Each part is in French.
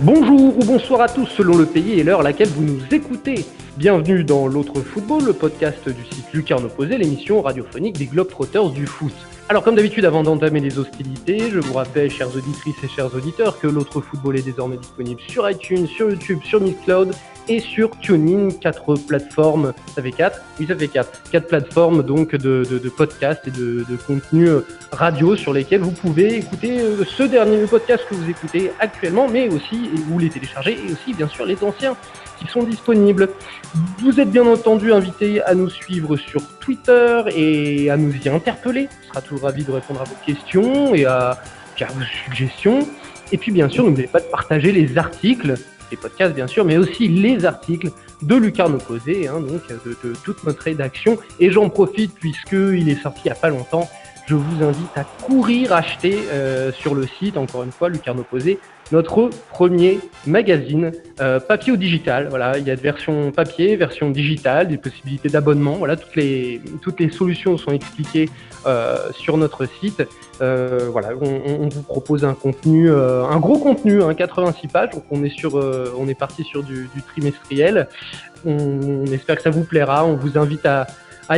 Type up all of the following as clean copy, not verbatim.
Bonjour ou bonsoir à tous selon le pays et l'heure à laquelle vous nous écoutez. Bienvenue dans l'autre football, le podcast du site Lucarne Opposé, l'émission radiophonique des Globetrotters du foot. Alors comme d'habitude, avant d'entamer les hostilités, je vous rappelle, chères auditrices et chers auditeurs, que l'autre football est désormais disponible sur iTunes, sur YouTube, sur Mixcloud et sur TuneIn, 4 plateformes, ça fait 4 ? Oui, ça fait 4. 4 plateformes donc de podcasts et de contenu radio sur lesquels vous pouvez écouter ce dernier podcast que vous écoutez actuellement, mais aussi, vous les télécharger, et aussi bien sûr les anciens qui sont disponibles. Vous êtes bien entendu invités à nous suivre sur Twitter et à nous y interpeller. On sera toujours ravis de répondre à vos questions et à vos suggestions. Et puis bien sûr, n'oubliez pas de partager les articles, les podcasts bien sûr, mais aussi les articles de Lucarne Opposé, donc de toute notre rédaction. Et j'en profite puisqu'il est sorti il n'y a pas longtemps. Je vous invite à courir acheter sur le site, encore une fois, Lucarne Opposé, notre premier magazine papier ou digital. Voilà, il y a de version papier, version digitale, des possibilités d'abonnement. Voilà, toutes les solutions sont expliquées sur notre site. Voilà, on vous propose un contenu, un gros contenu, 86 pages. Donc on est parti sur du trimestriel. On espère que ça vous plaira. On vous invite à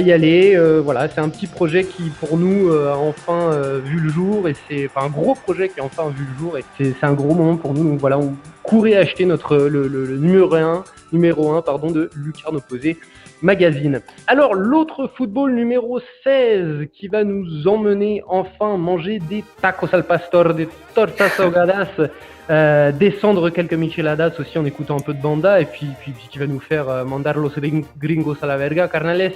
y aller. Voilà, c'est un petit projet qui pour nous a enfin vu le jour, et c'est un gros projet qui a enfin vu le jour, et c'est un gros moment pour nous. Donc voilà, on courait acheter le numéro 1 de Lucarne Opposé magazine. Alors l'autre football numéro 16 qui va nous emmener enfin manger des tacos al pastor, des tortas ahogadas, descendre quelques micheladas aussi en écoutant un peu de banda, et puis qui va nous faire mandar los gringos a la verga, carnales.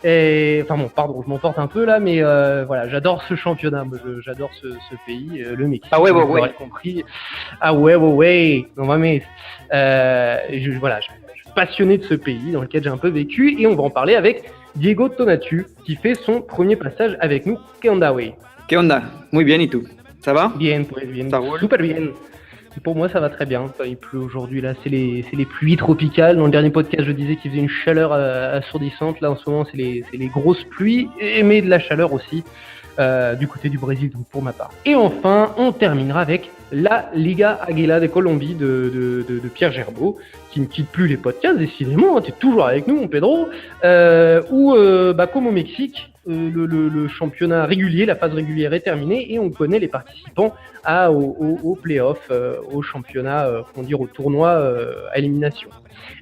Et, enfin bon, pardon, je m'emporte un peu là, mais voilà, j'adore ce championnat, j'adore ce pays, le Mexique. Ah ouais, vous l'aurez compris. Ah ouais, non mais voilà, je suis passionné de ce pays dans lequel j'ai un peu vécu, et on va en parler avec Diego Tonatu qui fait son premier passage avec nous. ¿Qué onda, güey? ¿Qué onda? Muy bien, ¿y tú? Ça va? Bien, pues bien, Ça roule? super bien. Pour moi, ça va très bien. Il pleut aujourd'hui, là, c'est les pluies tropicales. Dans le dernier podcast, je disais qu'il faisait une chaleur assourdissante. Là, en ce moment, c'est les grosses pluies, mais de la chaleur aussi, du côté du Brésil, donc pour ma part. Et enfin, on terminera avec la Liga Águila de Colombie de Pierre Gerbeau, qui ne quitte plus les podcasts, décidément. Tu es toujours avec nous, mon Pedro. Comme au Mexique, le championnat régulier, la phase régulière est terminée, et on connaît les participants au play-off, au championnat, au tournoi à élimination.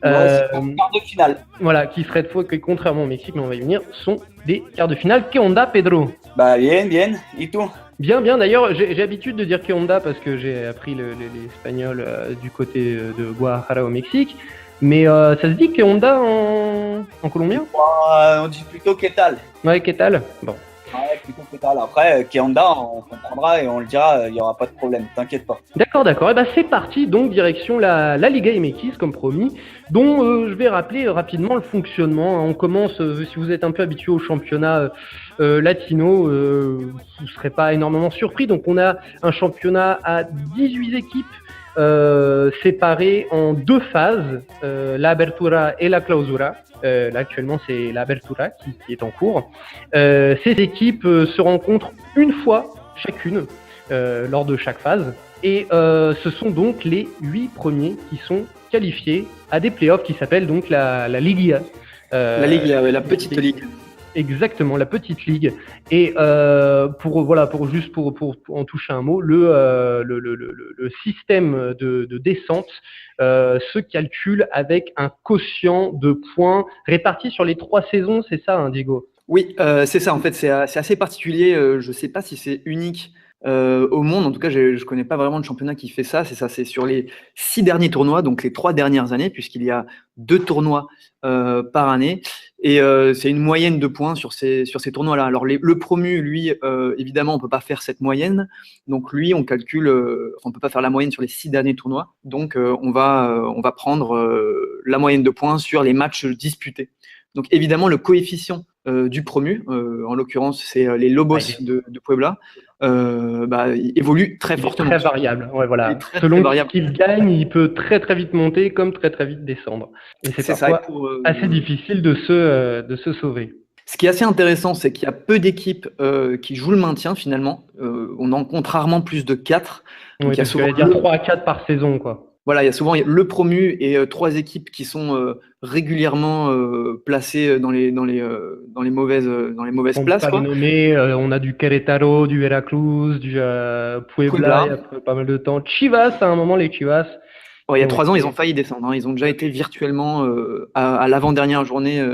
C'est un quart de finale. Voilà, qui serait de fois que, contrairement au Mexique, mais on va y venir, sont des quarts de finale. ¿Qué onda, Pedro? Bah bien, ¿y tú? Bien. D'ailleurs, j'ai l'habitude de dire ¿Qué onda parce que j'ai appris l'espagnol du côté de Guadalajara au Mexique. Mais ça se dit ¿Qué onda en colombien? On dit plutôt ¿Qué tal? Ouais, ¿Qué tal? Bon. Ouais, plutôt ¿Qué tal? Après, ¿Qué onda? On comprendra et on le dira, il n'y aura pas de problème, t'inquiète pas. D'accord. Et ben c'est parti, donc direction la Liga MX, comme promis, dont je vais rappeler rapidement le fonctionnement. On commence, si vous êtes un peu habitué au championnat latino, vous ne serez pas énormément surpris. Donc on a un championnat à 18 équipes séparées en deux phases, la apertura et la clausura. Là actuellement c'est la apertura qui est en cours. Ces équipes se rencontrent une fois chacune lors de chaque phase, et ce sont donc les 8 premiers qui sont qualifiés à des playoffs qui s'appellent donc la Liga. La Liga, la petite ligue. Exactement, la petite ligue. Et pour en toucher un mot, le système de descente se calcule avec un quotient de points répartis sur les 3 saisons, c'est ça, Diego? Oui, c'est ça, en fait, c'est assez particulier. Je ne sais pas si c'est unique au monde. En tout cas, je ne connais pas vraiment de championnat qui fait ça. C'est sur les 6 derniers tournois, donc les 3 dernières années, puisqu'il y a 2 tournois par année. Et c'est une moyenne de points sur ces tournois-là. Alors, le promu, lui, évidemment, on ne peut pas faire cette moyenne. Donc, lui, on calcule, on ne peut pas faire la moyenne sur les 6 derniers tournois. Donc, on va prendre la moyenne de points sur les matchs disputés. Donc, évidemment, le coefficient du promu, en l'occurrence, c'est les Lobos de Puebla, évolue très fortement. Très variable, ouais, voilà. Selon qui gagne, il peut très très vite monter comme très très vite descendre. Et c'est parfois assez difficile de se sauver. Ce qui est assez intéressant, c'est qu'il y a peu d'équipes qui jouent le maintien finalement. On en compte rarement plus de 4. Donc, il y a souvent 3 à 4 par saison, quoi. voilà, il y a souvent le promu et 3 équipes qui sont régulièrement placées dans les mauvaises On ne peut places, pas les quoi. nommer. On a du Querétaro, du Veracruz, du Puebla, il y Puebla. a pas mal de temps. Chivas, à un moment, les Chivas, Ouais, il y qui a ont 3 ans, ils ont été. failli descendre, hein. Ils ont déjà été virtuellement à l'avant-dernière journée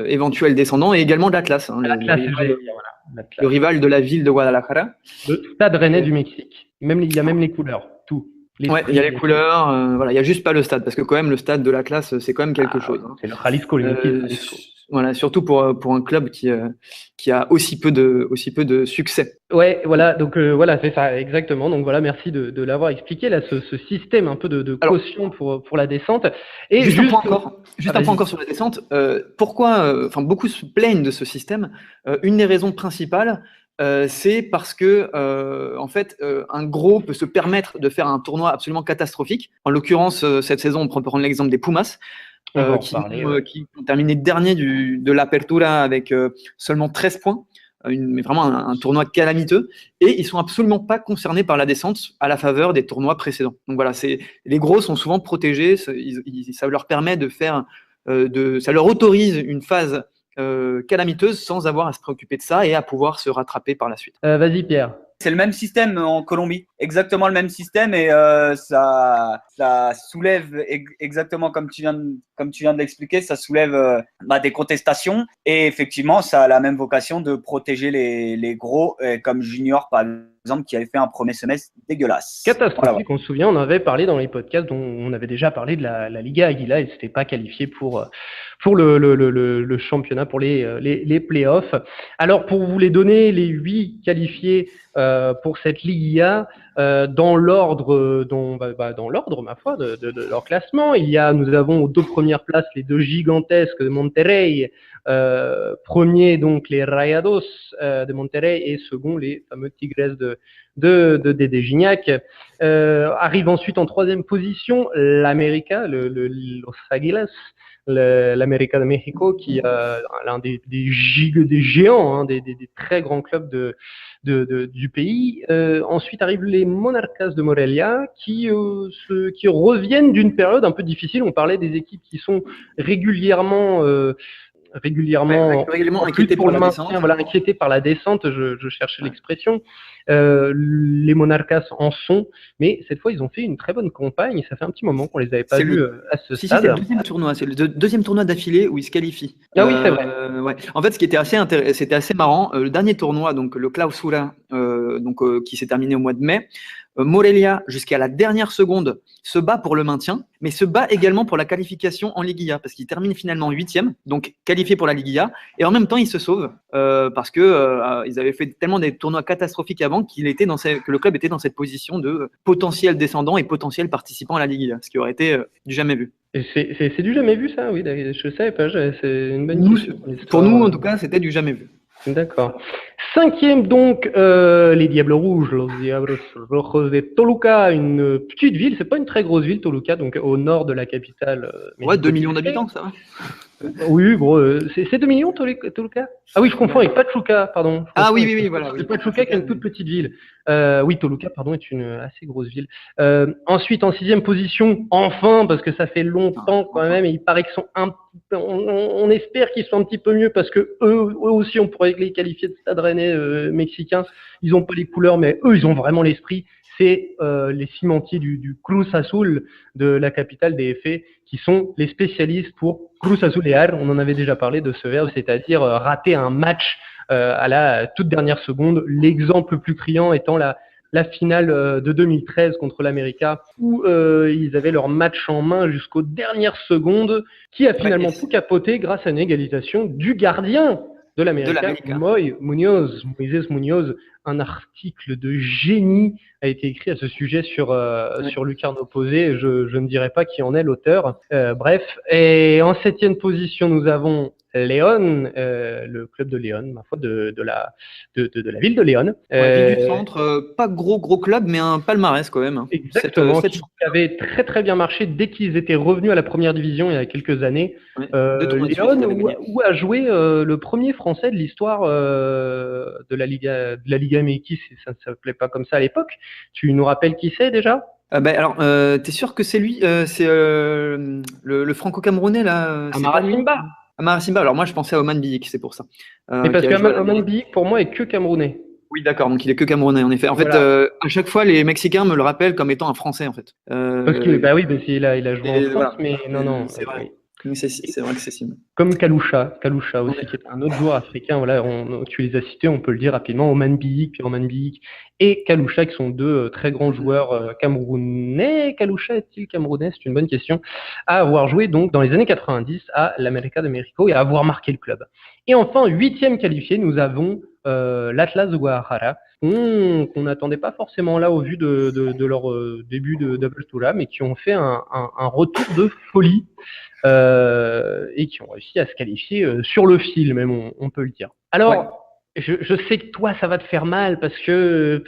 éventuel descendant, et également l'Atlas, hein, L'Atlas, j'allais dire, voilà. le L'Atlas. rival de la ville de Guadalajara. Le Stade Rennais du Mexique. Il y a même les couleurs, tout. Ouais, il y a L'esprit, les couleurs, voilà, il y a juste pas le stade, parce que quand même le stade de l'Atlas, c'est quand même quelque ah, oui, chose, hein. c'est le Jalisco, l'inutile Jalisco. Voilà, surtout pour un club qui a aussi peu de succès. Ouais, voilà, donc voilà, c'est ça, exactement. Donc voilà, merci de l'avoir expliqué, là, ce système un peu de Alors, caution pour la descente. Et juste un point juste. encore, Ah, un point vas-y. encore sur la descente. Pourquoi, enfin, beaucoup se plaignent de ce système. Une des raisons principales, c'est parce que, en fait, un gros peut se permettre de faire un tournoi absolument catastrophique. En l'occurrence, cette saison, on peut prendre l'exemple des Pumas, On va en reparler, ouais. qui ont terminé dernier de l'Apertura avec seulement 13 points. Mais vraiment un tournoi calamiteux, et ils sont absolument pas concernés par la descente à la faveur des tournois précédents. Donc voilà, les gros sont souvent protégés, ça leur permet de faire, ça leur autorise une phase calamiteuse sans avoir à se préoccuper de ça et à pouvoir se rattraper par la suite. Vas-y, Pierre. C'est le même système en Colombie, exactement le même système, et ça soulève exactement comme tu viens de l'expliquer, ça soulève des contestations, et effectivement ça a la même vocation de protéger les gros, comme Junior par exemple, qui avait fait un premier semestre dégueulasse. Catastrophique, on se souvient, on avait parlé dans les podcasts dont on avait déjà parlé de la Liga Águila, et s'était pas qualifié pour le championnat, pour les playoffs. Alors, pour vous les donner, les 8 qualifiés pour cette Liga, dans l'ordre, dans l'ordre, ma foi, de leur classement, nous avons aux 2 premières places les 2 gigantesques de Monterrey, premier donc les Rayados de Monterrey, et second les fameux Tigres de Dédé Gignac. Arrive ensuite en 3e position l'América, Los Águilas, l'América de Mexico, qui est l'un des géants, hein, des très grands clubs du pays. Ensuite arrivent les Monarcas de Morelia, qui reviennent d'une période un peu difficile. On parlait des équipes qui sont régulièrement inquiétés pour par le la maintien, descente. voilà, inquiétés par la descente, je cherchais l'expression. Les Monarcas en sont, mais cette fois ils ont fait une très bonne campagne, et ça fait un petit moment qu'on les avait pas vus à ce Si, stade. c'est le deuxième tournoi, c'est le deuxième tournoi d'affilée où ils se qualifient. Ah oui, c'est vrai. Ouais. En fait, ce qui était c'était assez marrant, le dernier tournoi, donc le Clausura, qui s'est terminé au mois de mai, Morelia, jusqu'à la dernière seconde, se bat pour le maintien, mais se bat également pour la qualification en Liguilla, parce qu'il termine finalement 8e, donc qualifié pour la Liguilla, et en même temps, il se sauve, parce que ils avaient fait tellement des tournois catastrophiques avant que le club était dans cette position de potentiel descendant et potentiel participant à la Liguilla, ce qui aurait été du jamais vu. Et c'est du jamais vu, ça, oui, je savais pas, c'est une bonne question. Pour nous, en tout cas, c'était du jamais vu. D'accord. 5e donc, les Diables Rouges, los Diablos Rojos de Toluca, une petite ville, c'est pas une très grosse ville, Toluca, donc au nord de la capitale. Ouais, 2 millions d'habitants, ça va. Oui, gros, c'est 2 millions, Toluca? Ah oui, je confonds avec Pachuca, pardon. Oui, voilà. C'est Pachuca qui est une toute petite ville. Oui, Toluca, pardon, est une assez grosse ville. Ensuite, en 6e position, enfin, parce que ça fait longtemps quand même, et il paraît qu'ils sont on espère qu'ils sont un petit peu mieux, parce que eux aussi, on pourrait les qualifier de Stade Rennais mexicain. Ils n'ont pas les couleurs, mais eux, ils ont vraiment l'esprit. C'est les cimentiers du Cruz Azul, de la capitale des FA, qui sont les spécialistes pour Cruz Azulear. On en avait déjà parlé de ce verbe, c'est-à-dire rater un match à la toute dernière seconde. L'exemple le plus criant étant la finale de 2013 contre l'América, où ils avaient leur match en main jusqu'aux dernières secondes, qui a finalement tout capoté grâce à une égalisation du gardien de l'América, Moises Muñoz. Un article de génie a été écrit à ce sujet sur Lucarno Posé. Je ne dirai pas qui en est l'auteur. Bref, et en 7e position, nous avons Léon, le club de Léon, ma foi, de la ville de Léon. Ville du centre, pas gros club, mais un palmarès quand même. Exactement, qui avait très très bien marché dès qu'ils étaient revenus à la première division il y a quelques années. Ouais, Léon, où a joué le premier Français de l'histoire de la Liga MX, ça ne s'appelait pas comme ça à l'époque. Tu nous rappelles qui c'est déjà? Alors, t'es sûr que c'est lui c'est le franco-camerounais là c'est Amara pas lui Simba. Amara Simba. Alors moi je pensais à Oman Biyik, c'est pour ça. Mais parce Qui que a joué à la Oman Biyik, pour moi, est que camerounais. Oui, d'accord, donc il est que camerounais en effet. En fait, Voilà. à chaque fois les Mexicains me le rappellent comme étant un Français en fait. Parce que, bah oui, il a joué en Et France, voilà. mais non. C'est vrai. Oui. Oui, c'est vrai que c'est Simba. Comme Kalusha aussi, Ouais. qui est un autre joueur africain. Voilà, tu les as cités, on peut le dire rapidement. Oman Biyik et Kalusha, qui sont deux très grands joueurs camerounais. Kalusha est-il camerounais? C'est une bonne question. À avoir joué donc dans les années 90 à l'América de México et à avoir marqué le club. Et enfin, 8e qualifié, nous avons l'Atlas de Guadalajara, qu'on n'attendait pas forcément là au vu de leur début d'Apertura, mais qui ont fait un retour de folie. Et qui ont réussi à se qualifier sur le fil, même on peut le dire. Alors, je sais que toi, ça va te faire mal parce que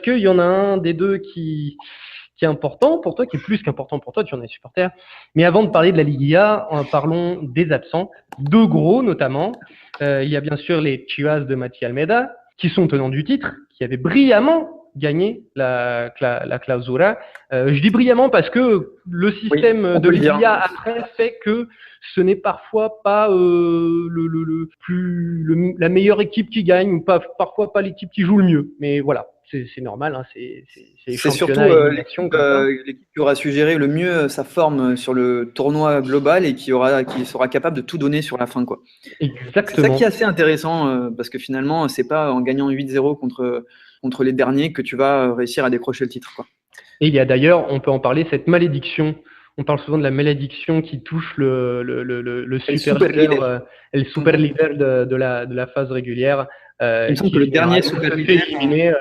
il y en a un des deux qui est important pour toi, qui est plus qu'important pour toi, tu en es supporter. Mais avant de parler de la Liga, parlons des absents, deux gros notamment. Il y a bien sûr les Chivas de Mati Almeida, qui sont tenants du titre, qui avaient brillamment gagné la clausura. Je dis brillamment parce que le système de Liga après fait que ce n'est parfois pas la meilleure équipe qui gagne, ou parfois pas l'équipe qui joue le mieux. Mais voilà, c'est normal, hein, c'est surtout l'équipe qui aura su gérer le mieux sa forme sur le tournoi global et qui sera capable de tout donner sur la fin, quoi. Exactement. C'est ça qui est assez intéressant parce que finalement, c'est pas en gagnant 8-0 contre les derniers que tu vas réussir à décrocher le titre, quoi. Et il y a d'ailleurs, on peut en parler, cette malédiction. On parle souvent de la malédiction qui touche le super leader, le super leader de la phase régulière. Il me semble que le dernier super leader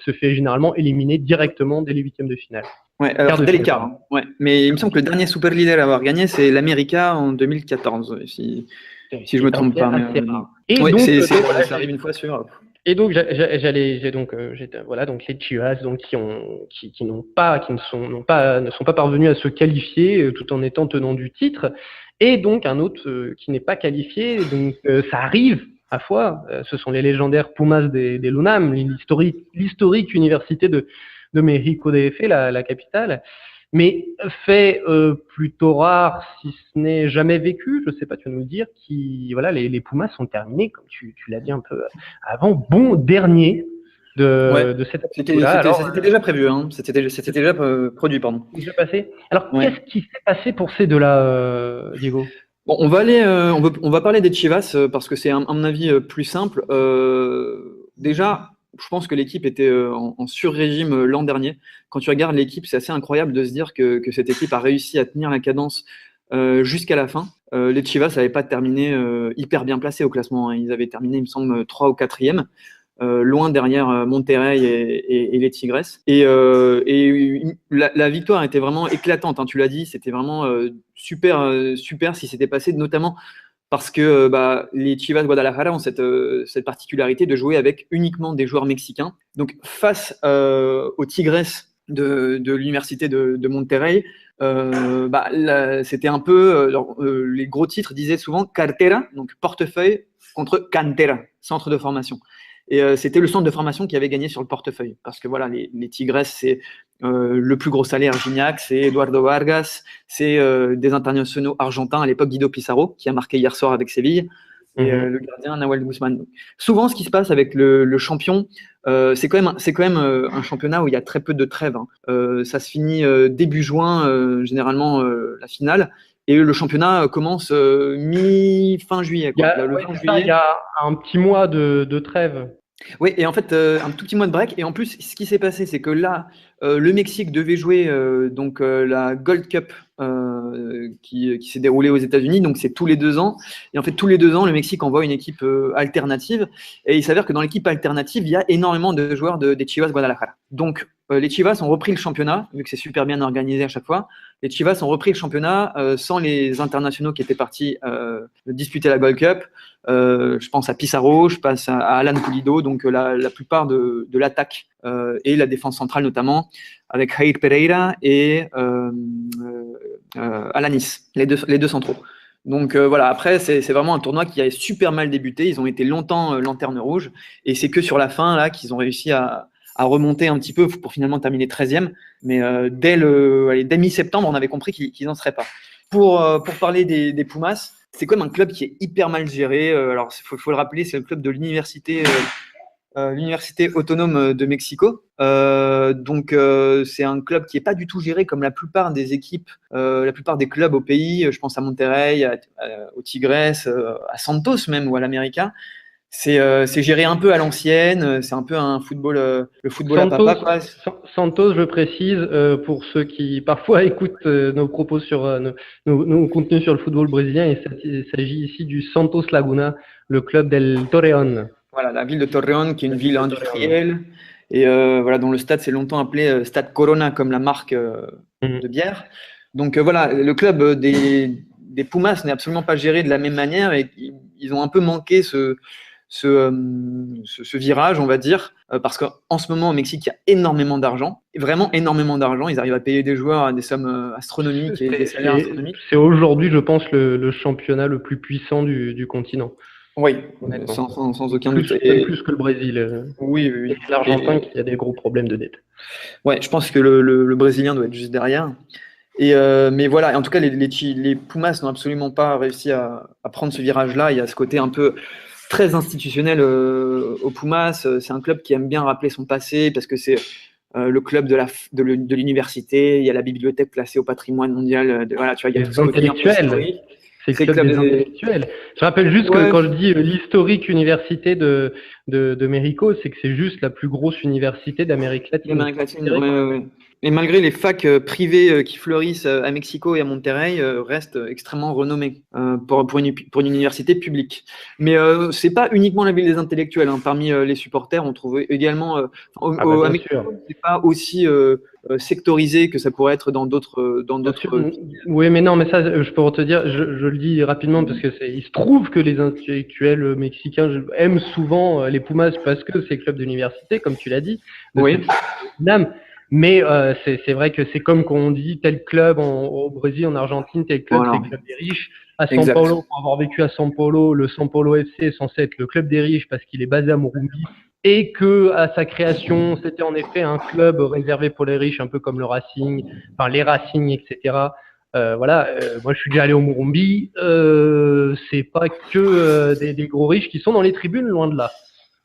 se fait généralement éliminer directement dès les huitièmes de finale. Ouais, alors dès les quarts. Ouais. Mais il me semble que le dernier super leader à avoir gagné, c'est l'América en 2014, si je me trompe pas. Et donc, ça arrive une fois sur. Et donc donc les Chivas qui ne sont pas parvenus à se qualifier tout en étant tenants du titre, et donc un autre qui n'est pas qualifié, donc ça arrive à fois, ce sont les légendaires Pumas de l'UNAM, l'historique université de Mexico DF, la capitale. Mais fait plutôt rare, si ce n'est jamais vécu, je sais pas, tu vas nous le dire, les Pumas sont terminés, comme tu l'as dit un peu avant, bon dernier de cette C'était déjà prévu, hein. C'était déjà produit, pardon. Déjà passé. Alors, qu'est-ce qui s'est passé pour ces deux-là, Diego? Bon, on va parler des Chivas parce que c'est à mon avis plus simple. Déjà, je pense que l'équipe était en sur-régime l'an dernier. Quand tu regardes l'équipe, c'est assez incroyable de se dire que cette équipe a réussi à tenir la cadence jusqu'à la fin. Les Chivas n'avaient pas terminé hyper bien placés au classement, hein. Ils avaient terminé, il me semble, 3 ou 4e. Loin derrière Monterrey et les Tigres. Et la victoire était vraiment éclatante, hein, tu l'as dit, c'était vraiment super ce qui s'était passé, notamment parce que les Chivas Guadalajara ont cette particularité de jouer avec uniquement des joueurs mexicains. Donc face aux Tigres de l'université de Monterrey, c'était un peu les gros titres disaient souvent cartera, donc portefeuille, contre cantera, centre de formation. Et c'était le centre de formation qui avait gagné sur le portefeuille. Parce que voilà, les Tigres, c'est le plus gros salaire Gignac, c'est Eduardo Vargas, c'est des internationaux argentins, à l'époque Guido Pizarro, qui a marqué hier soir avec Séville, et le gardien Nahuel Guzman. Donc, souvent, ce qui se passe avec le champion, c'est quand même un championnat où il y a très peu de trêve, hein. Ça se finit début juin, généralement la finale. Et le championnat commence fin juillet. Il y a un petit mois de trêve. Oui, et en fait, un tout petit mois de break. Et en plus, ce qui s'est passé, c'est que là, le Mexique devait jouer la Gold Cup qui s'est déroulée aux États-Unis. Donc, c'est tous les 2 ans. Et en fait, tous les 2 ans, le Mexique envoie une équipe alternative. Et il s'avère que dans l'équipe alternative, il y a énormément de joueurs des Chivas Guadalajara. Donc, les Chivas ont repris le championnat, vu que c'est super bien organisé à chaque fois. Les Chivas ont repris le championnat sans les internationaux qui étaient partis disputer la Gold Cup. Je pense à Pizarro, je pense à Alan Pulido, donc la plupart de l'attaque et la défense centrale notamment, avec Jair Pereira et Alanis, les deux centraux. Donc voilà, après c'est vraiment un tournoi qui a super mal débuté. Ils ont été longtemps lanterne rouge et c'est que sur la fin là qu'ils ont réussi à à remonter un petit peu pour finalement terminer 13e. Mais dès mi-septembre, on avait compris qu'ils n'en seraient pas. Pour parler des Pumas, c'est quand même un club qui est hyper mal géré. Alors, faut le rappeler, c'est le club de l'université autonome de Mexico. Donc, c'est un club qui n'est pas du tout géré comme la plupart des équipes, la plupart des clubs au pays. Je pense à Monterrey, au Tigres, à Santos même, ou à l'América. C'est géré un peu à l'ancienne, c'est un peu un football, le football Santos, à papa, quoi. Santos, je précise, pour ceux qui parfois écoutent nos propos sur nos contenus sur le football brésilien, il s'agit ici du Santos Laguna, le club del Torreón. Voilà, la ville de Torreón, qui est une ville industrielle, et voilà, dont le stade s'est longtemps appelé Stade Corona, comme la marque de bière. Donc voilà, le club des Pumas n'est absolument pas géré de la même manière, et ils ont un peu manqué ce virage, on va dire, parce qu'en ce moment au Mexique, il y a énormément d'argent, vraiment énormément d'argent. Ils arrivent à payer des joueurs à des sommes astronomiques et des salaires astronomiques. C'est aujourd'hui, je pense, le championnat le plus puissant du continent. Oui, sans aucun doute. Plus que le Brésil. Oui. Et l'Argentine qui a des gros problèmes de dette. Ouais, je pense que le Brésilien doit être juste derrière. Mais voilà, en tout cas, les Pumas n'ont absolument pas réussi à prendre ce virage-là. Il y a ce côté un peu très institutionnel aux Pumas. C'est un club qui aime bien rappeler son passé parce que c'est le club de l'université. Il y a la bibliothèque classée au patrimoine mondial. Voilà, tu vois, il y a tout ce côté intellectuel. C'est le club des intellectuels. Je rappelle juste que quand je dis l'historique université de Mexico, c'est que c'est juste la plus grosse université d'Amérique latine. Et malgré les facs privées qui fleurissent à Mexico et à Monterrey, restent extrêmement renommés pour une université publique. Mais c'est pas uniquement la ville des intellectuels. Hein. Parmi les supporters, on trouve également à Mexico, c'est pas aussi sectorisé que ça pourrait être dans d'autres. Oui, mais non, mais ça, je peux te dire, je le dis rapidement parce que il se trouve que les intellectuels mexicains aiment souvent les Pumas parce que c'est club d'université, comme tu l'as dit. Oui. Mais c'est vrai que c'est comme quand on dit tel club au Brésil, en Argentine, tel club, c'est le club des riches. À São Paulo, pour avoir vécu à São Paulo, le São Paulo FC est censé être le club des riches parce qu'il est basé à Morumbi et que à sa création, c'était en effet un club réservé pour les riches, un peu comme le Racing, enfin les Racing, etc. Moi je suis déjà allé au Morumbi. C'est pas que des gros riches qui sont dans les tribunes, loin de là.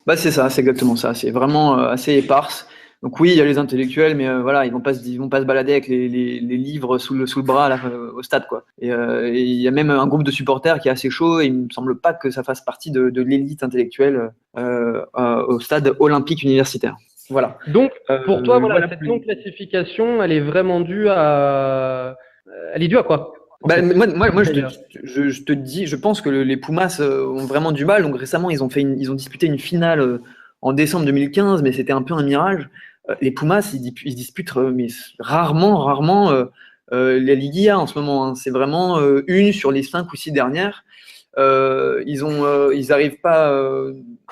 Bah c'est ça, c'est exactement ça. C'est vraiment assez éparse. Donc oui, il y a les intellectuels, mais voilà, ils vont pas se balader avec les livres sous le bras là, au stade, quoi. Et il y a même un groupe de supporters qui est assez chaud. Et il me semble pas que ça fasse partie de l'élite intellectuelle au stade olympique universitaire. Voilà. Donc pour toi, cette non-classification, elle est vraiment due à quoi? Moi, je te dis, je pense que les Pumas ont vraiment du mal. Donc récemment, ils ont disputé une finale en décembre 2015, mais c'était un peu un mirage. Les Pumas, ils disputent mais rarement la Liguilla en ce moment. Hein. C'est vraiment une sur les 5 ou 6 dernières. Ils n'arrivent pas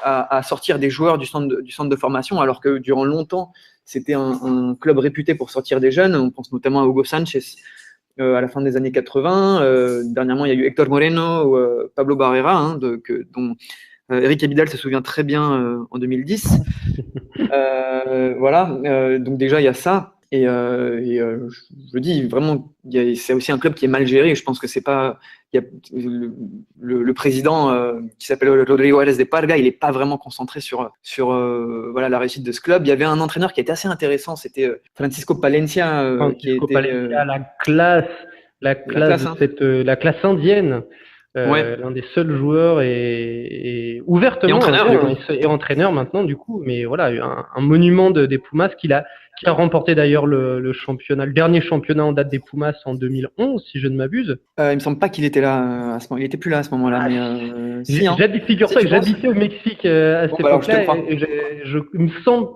à sortir des joueurs du centre de formation, alors que durant longtemps, c'était un club réputé pour sortir des jeunes. On pense notamment à Hugo Sanchez à la fin des années 80. Dernièrement, il y a eu Héctor Moreno ou Pablo Barrera, hein, dont Eric Abidal se souvient très bien en 2010. Donc déjà il y a ça et je dis vraiment c'est aussi un club qui est mal géré. Je pense que c'est pas le président qui s'appelle Rodrigo Ares de Parga, il est pas vraiment concentré sur la réussite de ce club. Il y avait un entraîneur qui était assez intéressant, c'était Francisco Palencia, la classe indienne. L'un des seuls joueurs et ouvertement et entraîneur maintenant du coup, mais voilà, un monument des Pumas qui a remporté d'ailleurs le championnat, le dernier championnat en date des Pumas en 2011 si je ne m'abuse. Il me semble pas qu'il était là à ce moment, il était plus là à ce moment-là, j'habitais au Mexique à cette époque-là et il me semble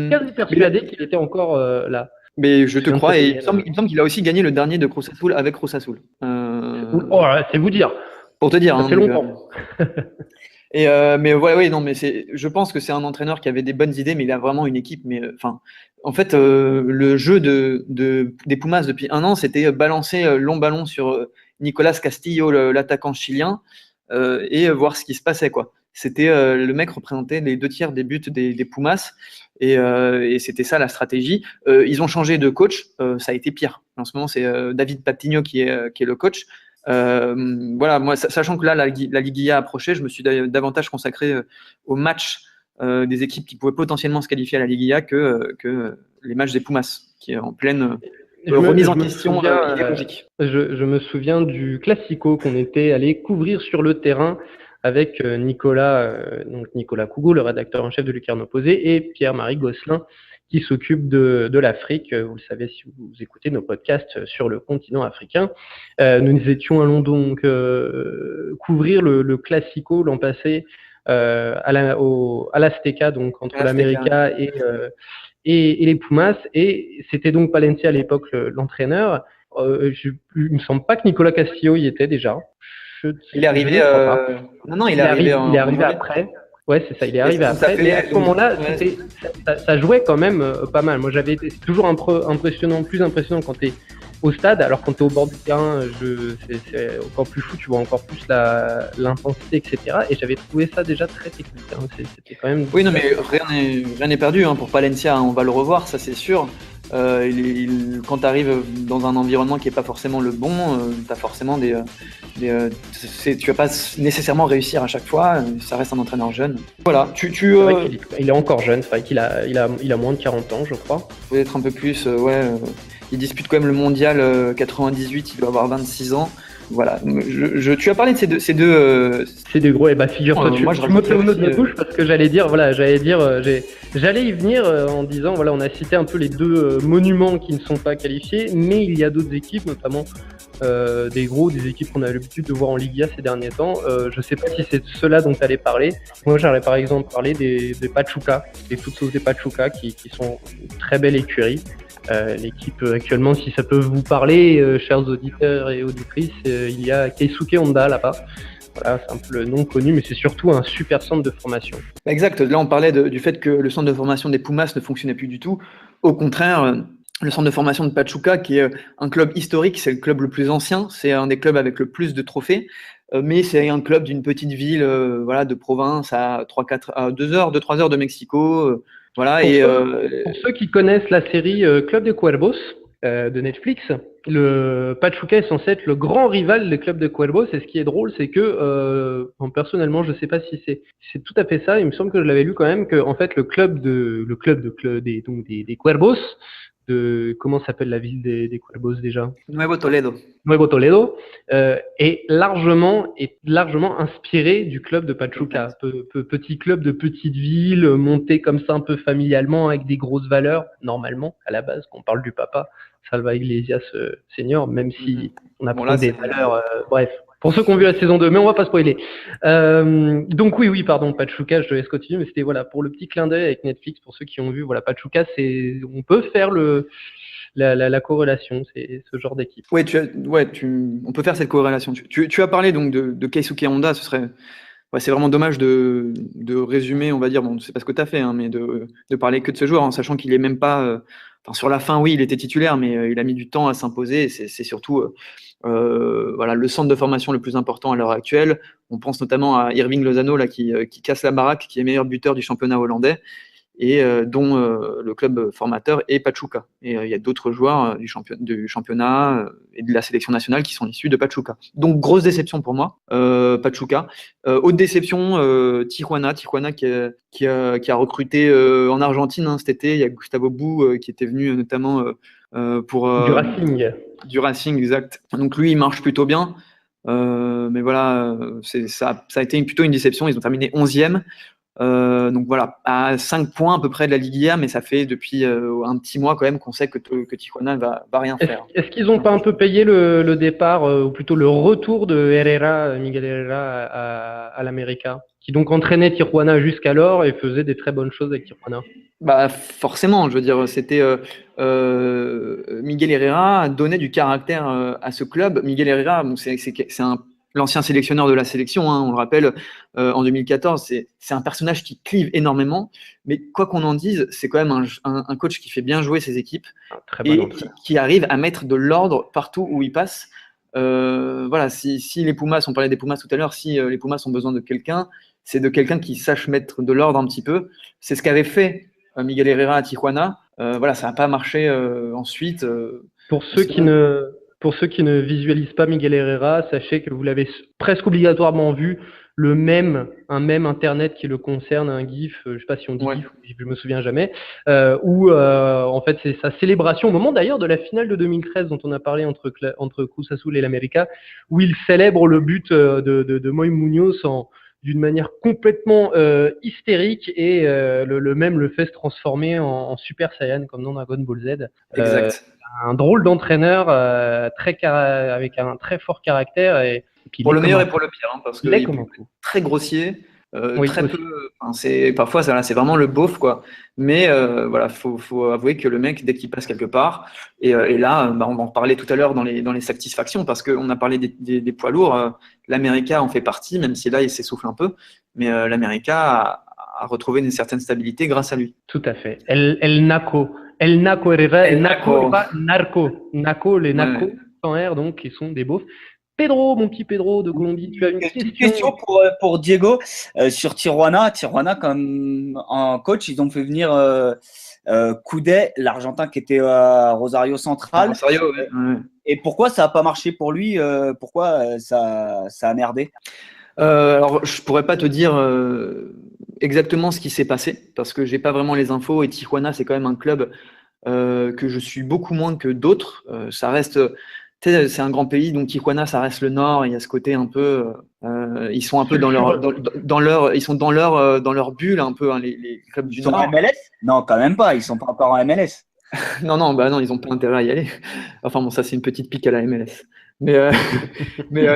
quasi persuadé qu'il était encore là. Mais je te crois et il me semble qu'il a aussi gagné le dernier de Cruz Azul avec Cruz Azul. C'est vous dire. Pour te dire, ça fait longtemps. Je pense que c'est un entraîneur qui avait des bonnes idées, mais il a vraiment une équipe. Mais le jeu des Pumas depuis un an, c'était balancer long ballon sur Nicolas Castillo, l'attaquant chilien, et voir ce qui se passait, quoi. C'était le mec représentait les 2 tiers des buts des Pumas. Et c'était ça la stratégie. Ils ont changé de coach, ça a été pire. En ce moment, c'est David Patigno qui est le coach. Voilà, moi, sachant que là, la Liguilla approchait, je me suis davantage consacré aux matchs des équipes qui pouvaient potentiellement se qualifier à la Liguilla que les matchs des Pumas, qui est en pleine remise en question idéologique. Je me souviens du Classico qu'on était allé couvrir sur le terrain avec Nicolas Cougo, le rédacteur en chef de Lucarne Opposée, et Pierre-Marie Gosselin, qui s'occupe de l'Afrique. Vous le savez si vous écoutez nos podcasts sur le continent africain. Nous étions allons donc couvrir le Classico l'an passé à l'Azteca, donc entre l'América et les Pumas. Et c'était donc Palencia à l'époque l'entraîneur. Il me semble pas que Nicolas Castillo y était déjà. Il est arrivé. Non, il est arrivé après. Ouais, c'est ça, il est arrivé après. Mais à ce moment-là, ça jouait quand même pas mal. Moi, c'est toujours plus impressionnant quand tu es au stade, alors quand tu es au bord du terrain, c'est encore plus fou, tu vois encore plus l'intensité, etc. Et j'avais trouvé ça déjà très technique. Hein. C'était quand même. Oui, non, mais rien n'est perdu pour Palencia, on va le revoir, ça c'est sûr. Quand tu arrives dans un environnement qui n'est pas forcément le bon, tu as forcément tu vas pas nécessairement réussir à chaque fois, ça reste un entraîneur jeune. Voilà, il est encore jeune, c'est vrai qu'il a moins de 40 ans, je crois. Peut-être un peu plus, il dispute quand même le mondial 98, il doit avoir 26 ans. Voilà, tu as parlé de ces deux. C'est des gros, et figure-toi, tu me fais une autre bouche parce que j'allais y venir en disant, voilà, on a cité un peu les deux monuments qui ne sont pas qualifiés, mais il y a d'autres équipes, notamment des équipes qu'on a l'habitude de voir en Liga ces derniers temps. Je sais pas si c'est de ceux-là dont tu allais parler. Moi, j'allais par exemple parler des Pachuca, des Futsos des Pachuca qui sont une très belle écurie. L'équipe actuellement, si ça peut vous parler, chers auditeurs et auditrices, il y a Keisuke Honda là-bas. Voilà, c'est un peu le nom connu, mais c'est surtout un super centre de formation. Exact. Là, on parlait du fait que le centre de formation des Pumas ne fonctionnait plus du tout. Au contraire, le centre de formation de Pachuca, qui est un club historique, c'est le club le plus ancien, c'est un des clubs avec le plus de trophées, mais c'est un club d'une petite ville de province à 2-3 heures de Mexico. Voilà, pour ceux qui connaissent la série Club de Cuervos de Netflix, le Pachuca est censé être le grand rival des Club de Cuervos. Et ce qui est drôle, c'est que personnellement, je sais pas si c'est tout à fait ça. Il me semble que je l'avais lu quand même que en fait le club des Cuervos, comment s'appelle la ville des Cuervos déjà? Nuevo Toledo, est largement inspiré du club de Pachuca. Petit club de petite ville, monté comme ça un peu familialement avec des grosses valeurs, normalement, à la base, quand on parle du papa, Salva Iglesias senior, même si on apprend des valeurs, bref. Pour ceux qui ont vu la saison 2, mais on va pas spoiler. Donc oui, pardon, Pachuca, je te laisse continuer, mais c'était pour le petit clin d'œil avec Netflix, pour ceux qui ont vu, Pachuca, on peut faire la corrélation, c'est ce genre d'équipe. Oui, on peut faire cette corrélation. Tu as parlé donc de Keisuke Honda, c'est vraiment dommage de résumer, on va dire, bon, c'est pas ce que tu as fait, mais de parler que de ce joueur, en sachant qu'il est même pas. Sur la fin, oui, il était titulaire, mais il a mis du temps à s'imposer. C'est surtout le centre de formation le plus important à l'heure actuelle. On pense notamment à Irving Lozano là, qui casse la baraque, qui est meilleur buteur du championnat hollandais, et dont le club formateur est Pachuca. Et il y a d'autres joueurs du championnat et de la sélection nationale qui sont issus de Pachuca. Donc grosse déception pour moi, Pachuca. Autre déception, Tijuana qui a recruté en Argentine cet été. Il y a Gustavo Bou qui était venu notamment pour du Racing, exact. Donc lui, il marche plutôt bien. Mais voilà, ça a été plutôt une déception. Ils ont terminé 11e. Donc voilà, à 5 points à peu près de la Liguilla, mais ça fait depuis un petit mois quand même qu'on sait que Tijuana va rien faire. Est-ce qu'ils n'ont pas un peu payé le départ, ou plutôt le retour de Miguel Herrera à l'América, qui donc entraînait Tijuana jusqu'alors et faisait des très bonnes choses avec Tijuana? Forcément, je veux dire, c'était Miguel Herrera donnait du caractère à ce club. Miguel Herrera, c'est l'ancien sélectionneur de la sélection, on le rappelle, en 2014, c'est un personnage qui clive énormément, mais quoi qu'on en dise, c'est quand même un coach qui fait bien jouer ses équipes et qui arrive à mettre de l'ordre partout où il passe. Si les Pumas, on parlait des Pumas tout à l'heure, si les Pumas ont besoin de quelqu'un, c'est de quelqu'un qui sache mettre de l'ordre un petit peu. C'est ce qu'avait fait Miguel Herrera à Tijuana. Voilà, ça n'a pas marché ensuite. Pour ceux qui ne visualisent pas Miguel Herrera, sachez que vous l'avez presque obligatoirement vu, un mème internet qui le concerne, un gif, je sais pas si on dit gif, je me souviens jamais, où en fait c'est sa célébration au moment d'ailleurs de la finale de 2013 dont on a parlé entre Cruz Azul et l'América, où il célèbre le but de Moy Muñoz d'une manière complètement hystérique, et le même le fait se transformer en Super Saiyan comme dans Dragon Ball Z. Exact. Un drôle d'entraîneur avec un très fort caractère, et puis pour le meilleur et pour le pire, hein, parce qu'il est très grossier, oui, très peu. Parfois, c'est vraiment le beauf, quoi. Mais voilà, faut avouer que le mec, dès qu'il passe quelque part, et là, on va en parler tout à l'heure dans les satisfactions, parce qu'on a parlé des poids lourds. L'América en fait partie, même si là, il s'essouffle un peu. Mais l'América a retrouvé une certaine stabilité grâce à lui. Tout à fait. El Naco Herrera, El Naco, pas Narco. Naco, les Naco, sans R, donc, qui sont des beaufs. Pedro, mon petit Pedro de Colombie, tu as une question pour Diego sur Tijuana. Tijuana, comme en coach, ils ont fait venir Coudet, l'Argentin qui était à Rosario Central. Rosario, ouais. Et pourquoi ça n'a pas marché pour lui? Pourquoi ça a merdé? Alors, je pourrais pas te dire exactement ce qui s'est passé, parce que j'ai pas vraiment les infos, et Tijuana, c'est quand même un club que je suis beaucoup moins que d'autres. Ça reste... C'est un grand pays, donc Tijuana, ça reste le nord. Il y a ce côté un peu, ils sont un peu dans leur bulle un peu, hein, les clubs du nord. Ils sont en MLS? Non, quand même pas. Ils sont pas encore en MLS. non, ils ont pas intérêt à y aller. Enfin bon, ça c'est une petite pique à la MLS. Mais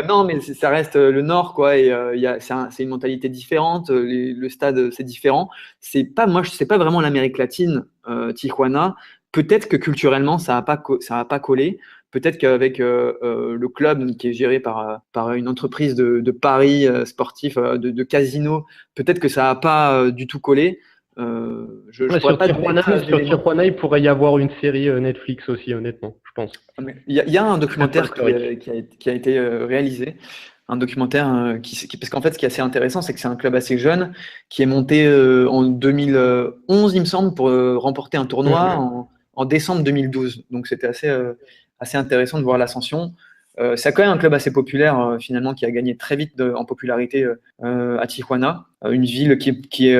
non, mais ça reste le nord, quoi. Et c'est une mentalité différente. Le stade, c'est différent. C'est pas vraiment l'Amérique latine, Tijuana. Peut-être que culturellement, ça a pas collé. Peut-être qu'avec le club qui est géré par une entreprise de paris sportifs, de casino, peut-être que ça n'a pas du tout collé. Sur Tijuana, il pourrait y avoir une série Netflix aussi, honnêtement, je pense. Il y a un documentaire qui a été réalisé. Un documentaire parce qu'en fait, ce qui est assez intéressant, c'est que c'est un club assez jeune qui est monté en 2011, il me semble, pour remporter un tournoi en décembre 2012. Donc, c'était assez intéressant de voir l'ascension. C'est quand même un club assez populaire, finalement, qui a gagné très vite en popularité à Tijuana, une ville qui est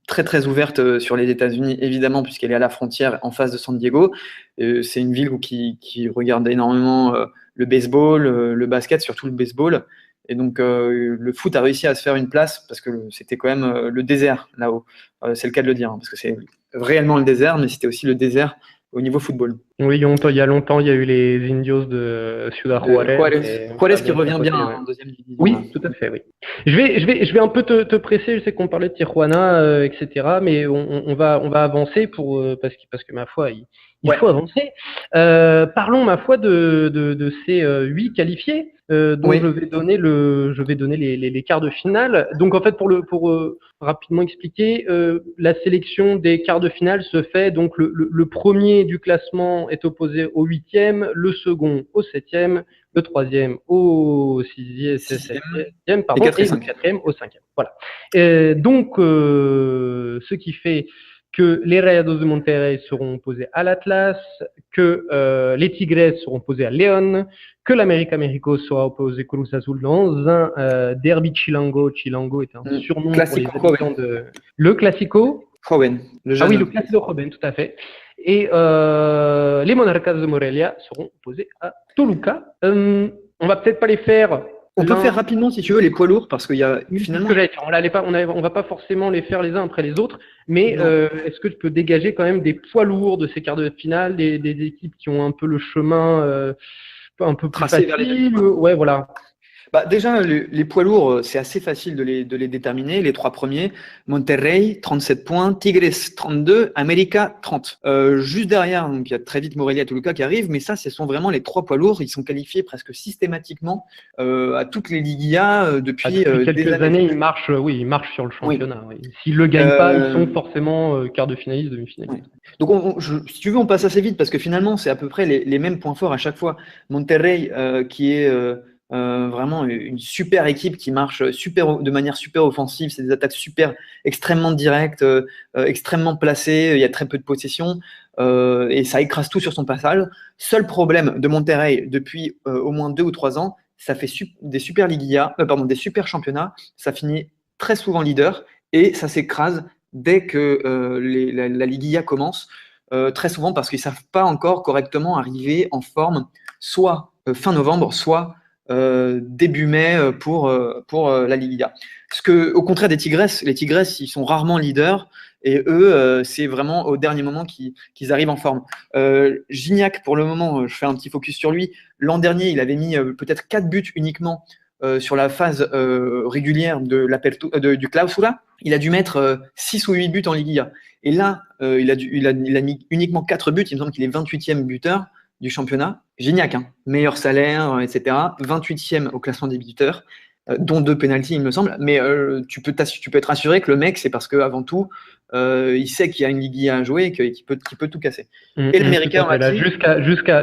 très très ouverte sur les États-Unis, évidemment, puisqu'elle est à la frontière en face de San Diego. C'est une ville qui regarde énormément le baseball, le basket, surtout le baseball. Et donc, le foot a réussi à se faire une place, parce que c'était quand même le désert là-haut. C'est le cas de le dire, hein, parce que c'est réellement le désert, mais c'était aussi le désert au niveau football. Oui, il y a longtemps, il y a eu les Indios de Ciudad Juárez. Juárez qui revient bien en deuxième division. Oui, tout à fait, oui. Je vais un peu te presser, je sais qu'on parlait de Tijuana, etc., mais on va avancer parce que ma foi, il faut avancer. Parlons, ma foi, de ces 8 qualifiés, dont je vais donner les quarts de finale. Donc, en fait, pour rapidement expliquer, la sélection des quarts de finale se fait, donc le premier du classement est opposé au 8e, le second au 7e, le 3e au 6e, pardon, et le 4e au 5e. Voilà. Donc, ce qui fait que les Rayados de Monterrey seront opposés à l'Atlas, que les Tigres seront opposés à León, que l'América México sera opposé à Cruz Azul dans un derby chilango. Chilango est un surnom Classico pour les habitants de... Le Classico Joven. Ah oui, le Classico Joven, tout à fait. Et les Monarcas de Morelia seront opposés à Toluca. On va peut-être pas les faire... On peut faire rapidement, si tu veux, les poids lourds, parce qu'il y a finalement... On va pas forcément les faire les uns après les autres, mais est-ce que tu peux dégager quand même des poids lourds de ces quarts de finale, des équipes qui ont un peu le chemin un peu plus tracé facile? Ouais, voilà. Déjà, les poids lourds, c'est assez facile de les déterminer. Les 3 premiers, Monterrey, 37 points, Tigres, 32, América, 30. Juste derrière, donc, il y a très vite Morelia et Toluca qui arrivent, mais ça, ce sont vraiment les 3 poids lourds. Ils sont qualifiés presque systématiquement à toutes les Liguillas depuis quelques années. Ils marchent sur le championnat. Oui. S'ils ne le gagnent pas, ils sont forcément quart de finaliste, demi-finaliste. Oui. Donc, si tu veux, on passe assez vite, parce que finalement, c'est à peu près les mêmes points forts à chaque fois. Monterrey, qui est... vraiment une super équipe qui marche de manière super offensive. C'est des attaques extrêmement directes, extrêmement placées. Il y a très peu de possession et ça écrase tout sur son passage. Seul problème de Monterrey depuis au moins 2 ou 3 ans, ça fait des super des super championnats. Ça finit très souvent leader et ça s'écrase dès que la Liguilla commence. Très souvent parce qu'ils ne savent pas encore correctement arriver en forme, soit fin novembre, soit début mai pour la Liguilla. Au contraire des Tigres, les Tigres, ils sont rarement leaders et eux, c'est vraiment au dernier moment qu'ils arrivent en forme. Gignac, pour le moment, je fais un petit focus sur lui. L'an dernier, il avait mis peut-être 4 buts uniquement sur la phase régulière du Clausura. Il a dû mettre 6 ou 8 buts en Liguilla. Et là, il a mis uniquement 4 buts. Il me semble qu'il est 28e buteur du championnat. Gignac, meilleur salaire, etc. 28e au classement des buteurs, dont 2 pénaltys, il me semble. Mais tu peux être assuré que le mec, c'est parce qu'avant tout, il sait qu'il y a une Liguilla à jouer et qu'il peut tout casser. Et l'Américain,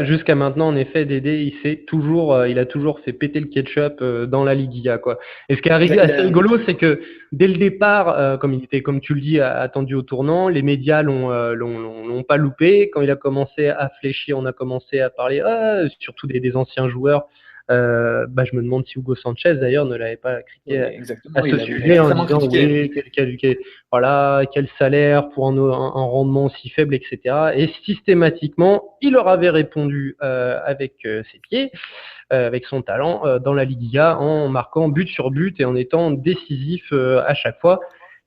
jusqu'à maintenant, en effet, Dédé, il a toujours fait péter le ketchup dans la Liguilla, quoi. Et ce qui est assez rigolo, c'est que dès le départ, comme tu le dis, attendu au tournant, les médias l'ont pas loupé. Quand il a commencé à fléchir, on a commencé à parler, surtout des anciens joueurs. Je me demande si Hugo Sanchez d'ailleurs ne l'avait pas critiqué à ce sujet en disant quel salaire pour un rendement aussi faible, etc. Et systématiquement, il leur avait répondu avec ses pieds, avec son talent dans la Liguilla, en marquant but sur but et en étant décisif à chaque fois.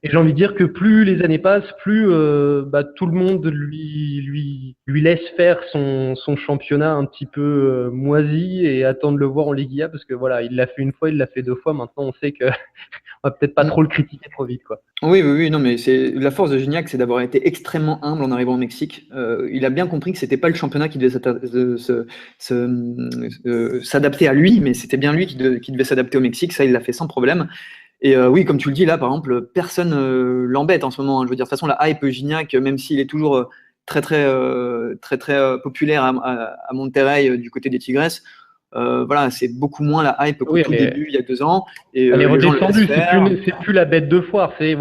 Et j'ai envie de dire que plus les années passent, plus tout le monde lui laisse faire son championnat un petit peu moisi et attend de le voir en Liguilla parce que voilà, il l'a fait une fois, il l'a fait 2 fois. Maintenant, on sait que on va peut-être pas trop le critiquer trop vite, quoi. Oui, non, mais c'est la force de Gignac, c'est d'avoir été extrêmement humble en arrivant au Mexique. Il a bien compris que c'était pas le championnat qui devait s'adapter à lui, mais c'était bien lui qui devait s'adapter au Mexique. Ça, il l'a fait sans problème. Et oui, comme tu le dis là, par exemple, personne l'embête en ce moment. Je veux dire, de toute façon, la hype Gignac, même s'il est toujours très populaire à Monterrey du côté des Tigres, voilà, c'est beaucoup moins la hype qu'au tout début, il y a 2 ans. Et, elle est redescendue, c'est plus la bête de foire, c'est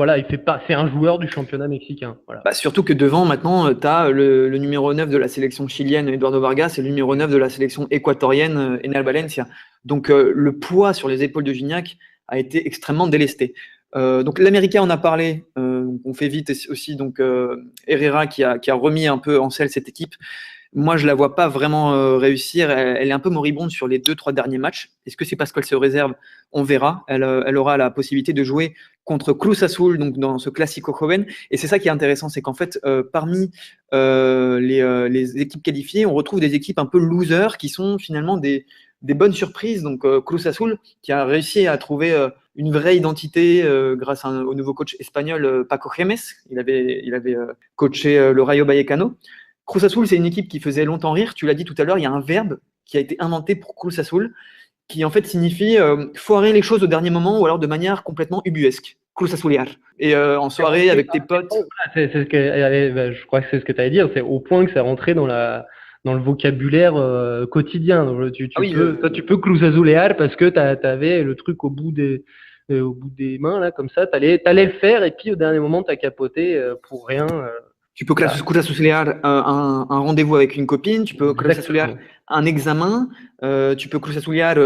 un joueur du championnat mexicain. Voilà. Surtout que devant, maintenant, tu as le numéro 9 de la sélection chilienne, Eduardo Vargas, et le numéro 9 de la sélection équatorienne, Enel Valencia. Donc le poids sur les épaules de Gignac a été extrêmement délesté. Donc l'Américain, on a parlé, on fait vite aussi, donc Herrera qui a remis un peu en selle cette équipe. Moi, je la vois pas vraiment réussir. Elle est un peu moribonde sur les 2-3 derniers matchs. Est-ce que c'est parce qu'elle se réserve? On verra. Elle aura la possibilité de jouer contre Cruz Azul, donc dans ce Clásico Joven. Et c'est ça qui est intéressant, c'est qu'en fait, parmi les équipes qualifiées, on retrouve des équipes un peu losers qui sont finalement des bonnes surprises. Donc Cruz Azul qui a réussi à trouver une vraie identité grâce au nouveau coach espagnol Paco Gémez. Il avait coaché le Rayo Vallecano. Cruz Azul, c'est une équipe qui faisait longtemps rire. Tu l'as dit tout à l'heure, il y a un verbe qui a été inventé pour Cruz Azul qui en fait signifie foirer les choses au dernier moment ou alors de manière complètement ubuesque. Cruz Azulear. Et en soirée avec tes potes. Je crois que c'est ce que tu allais dire. C'est au point que ça rentrait dans le vocabulaire quotidien. Donc, tu peux Cruz Azulear parce que t'avais le truc au bout des mains là, comme ça. T'allais le faire et puis au dernier moment t'as capoté pour rien. Tu peux Cruz Azulear un rendez-vous avec une copine, tu peux Cruz Azulear un examen, tu peux Cruz Azulear